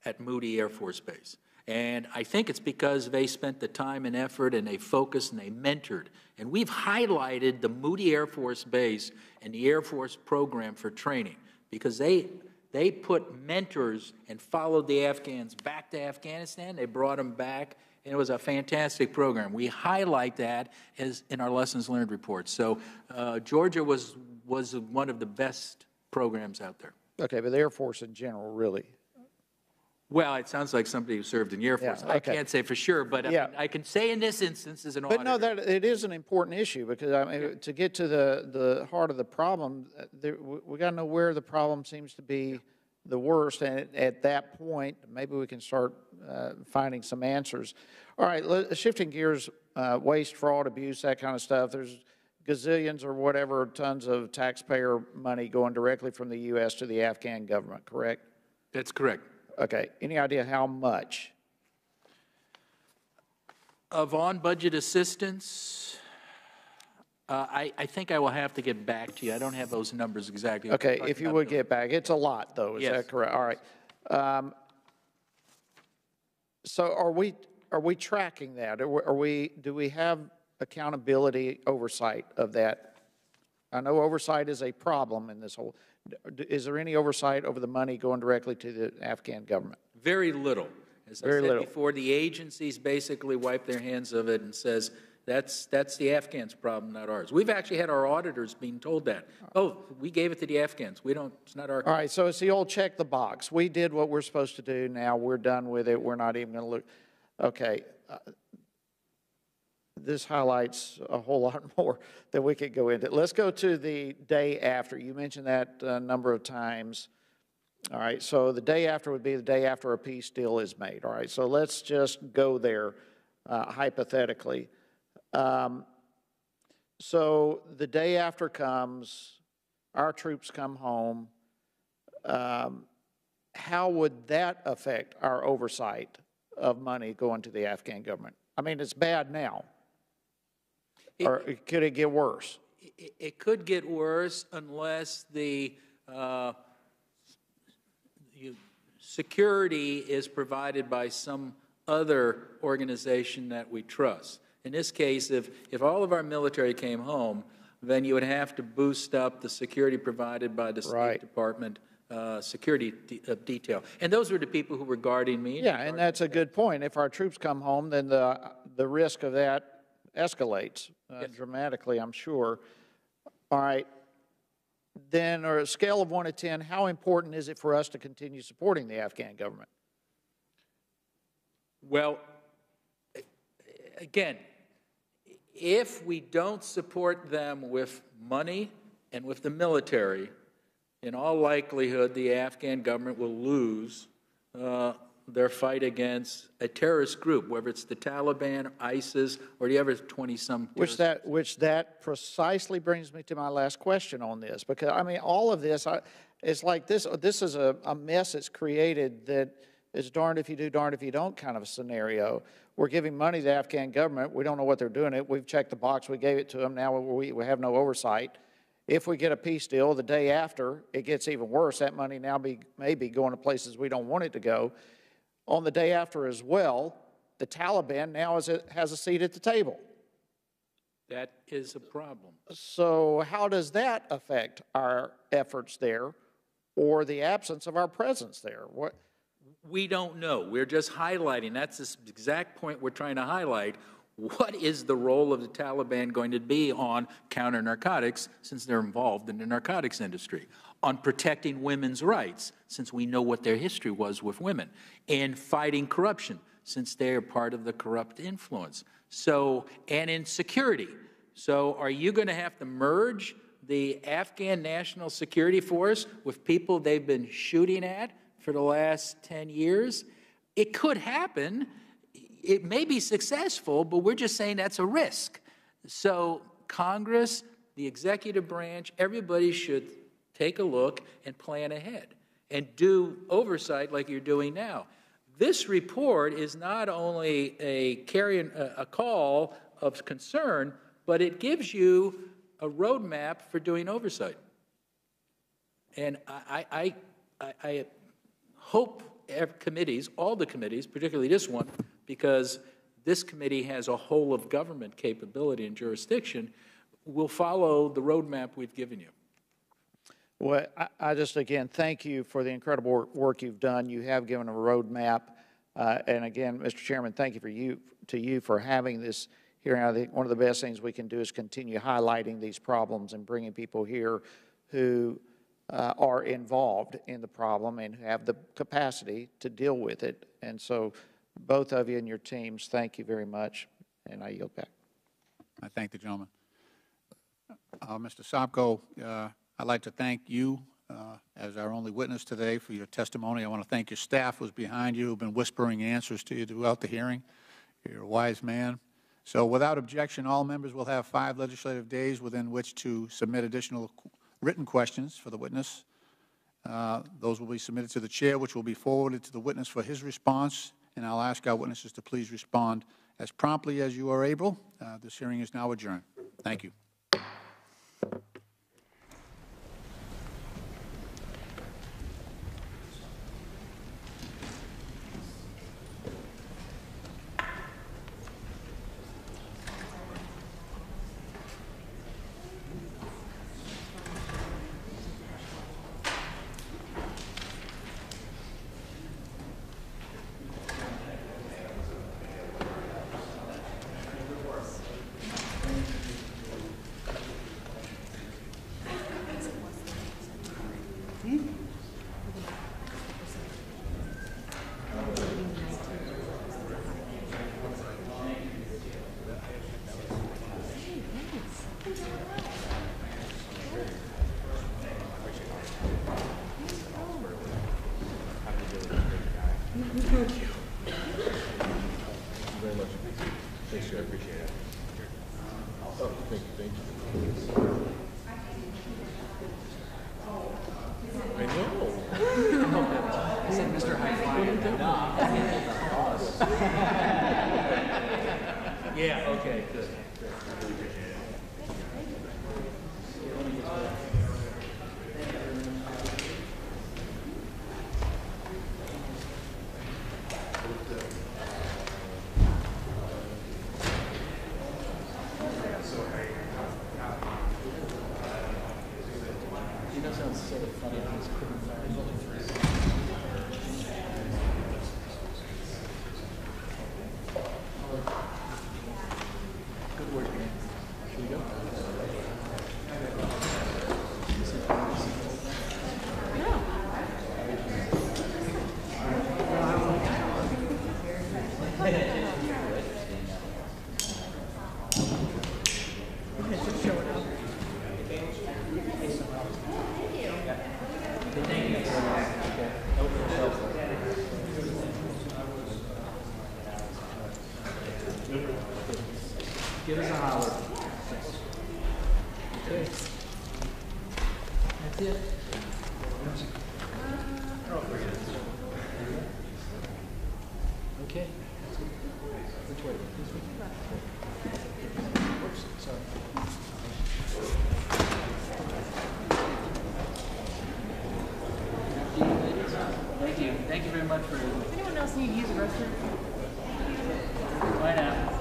at Moody Air Force Base. And I think it's because they spent the time and effort, and they focused and they mentored. And we've highlighted the Moody Air Force Base and the Air Force program for training, because they put mentors and followed the Afghans back to Afghanistan. They brought them back, and it was a fantastic program. We highlight that as in our lessons learned report. So Georgia was one of the best programs out there. Okay, but the Air Force in general, really? Well, it sounds like somebody who served in the Air Force. Yeah, okay. I can't say for sure, but I mean, I can say in this instance as an auditor. But no, it is an important issue, because I mean, to get to the heart of the problem, we got to know where the problem seems to be the worst, and at that point, maybe we can start finding some answers. All right, shifting gears, waste, fraud, abuse, that kind of stuff. There's gazillions or whatever tons of taxpayer money going directly from the U.S. to the Afghan government, correct? That's correct. Okay, any idea how much? Of on-budget assistance, I think I will have to get back to you. I don't have those numbers exactly. Okay, if you would get back. It's a lot, though, is that correct? All right. So are we tracking that? Do we have accountability, oversight of that? I know oversight is a problem in this whole. Is there any oversight over the money going directly to the Afghan government? Very little. As I said before, the agencies basically wipe their hands of it and says, that's the Afghans' problem, not ours. We've actually had our auditors being told that. Oh, we gave it to the Afghans. We don't, it's not our. All right, so it's the old check the box. We did what we're supposed to do. Now we're done with it. We're not even going to look. Okay. This highlights a whole lot more that we could go into. Let's go to the day after. You mentioned that a number of times. All right, so the day after would be the day after a peace deal is made. All right, so let's just go there hypothetically. So the day after comes, our troops come home. How would that affect our oversight of money going to the Afghan government? I mean, it's bad now. Or could it get worse? It could get worse unless the security is provided by some other organization that we trust. In this case, if all of our military came home, then you would have to boost up the security provided by the State Department security detail. And those were the people who were guarding me. Yeah, and that's a good point. If our troops come home, then the risk of that escalates dramatically, I'm sure. All right. Then, on a scale of 1 to 10, how important is it for us to continue supporting the Afghan government? Well, again, if we don't support them with money and with the military, in all likelihood, the Afghan government will lose their fight against a terrorist group, whether it's the Taliban, ISIS, or the other 20-some. Which that precisely brings me to my last question on this, because I mean, all of this, it's like this is a mess that's created that is darned if you do, darned if you don't kind of a scenario. We're giving money to the Afghan government. We don't know what they're doing. We've checked the box. We gave it to them. Now we have no oversight. If we get a peace deal the day after, it gets even worse. That money now may be going to places we don't want it to go. On the day after as well, the Taliban now has a seat at the table. That is a problem. So how does that affect our efforts there or the absence of our presence there? What? We don't know. We're just highlighting. That's the exact point we're trying to highlight. What is the role of the Taliban going to be on counter-narcotics, since they're involved in the narcotics industry, on protecting women's rights, since we know what their history was with women, and fighting corruption, since they're part of the corrupt influence, and in security. So are you going to have to merge the Afghan National Security Force with people they've been shooting at for the last 10 years? It could happen. it may be successful, but we're just saying that's a risk. So Congress, the executive branch, everybody should take a look and plan ahead and do oversight like you're doing now. This report is not only a call of concern, but it gives you a roadmap for doing oversight. And I hope committees, all the committees, particularly this one, because this committee has a whole of government capability and jurisdiction, will follow the roadmap we've given you. Well, I just, again, thank you for the incredible work you've done. You have given a roadmap. And again, Mr. Chairman, thank you to you for having this hearing. I think one of the best things we can do is continue highlighting these problems and bringing people here who are involved in the problem and have the capacity to deal with it. And so both of you and your teams, thank you very much. And I yield back. I thank the gentleman. Mr. Sopko, I'd like to thank you as our only witness today for your testimony. I want to thank your staff who's behind you, who've been whispering answers to you throughout the hearing. You're a wise man. So without objection, all members will have 5 legislative days within which to submit additional written questions for the witness. Those will be submitted to the chair, which will be forwarded to the witness for his response, and I'll ask our witnesses to please respond as promptly as you are able. This hearing is now adjourned. Thank you. Yeah, okay, good. You know, sounds sort of funny. There's only 3. Good work, man. Here you go. Give us a holler. Okay. That's it. Okay. Which way? This way? Oops, sorry. Thank you. Thank you very much for... Does anyone else need to use the restroom? Bye now.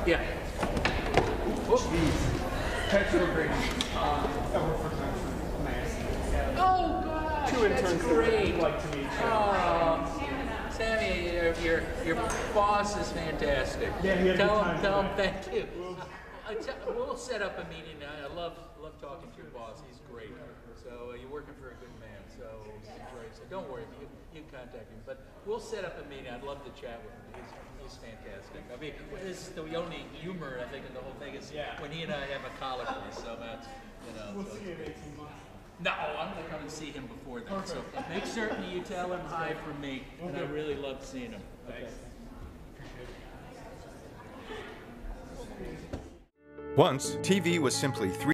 Yeah. Oh, gosh, that's great. Sammy, your boss is fantastic. Yeah, tell him thank you. We'll set up a meeting. I love talking to your boss. He's great. So you're working for a good man. So great. So don't worry, you can contact him. But we'll set up a meeting. I'd love to chat with him. He's fantastic. I mean, this is the only humor I think in the whole thing is when he and I have a colloquy. So that's We'll see you in 18 months. No, I'm going to come and see him before then. So make certain you tell him hi from me. And I really loved seeing him. Okay. Once, TV was simply three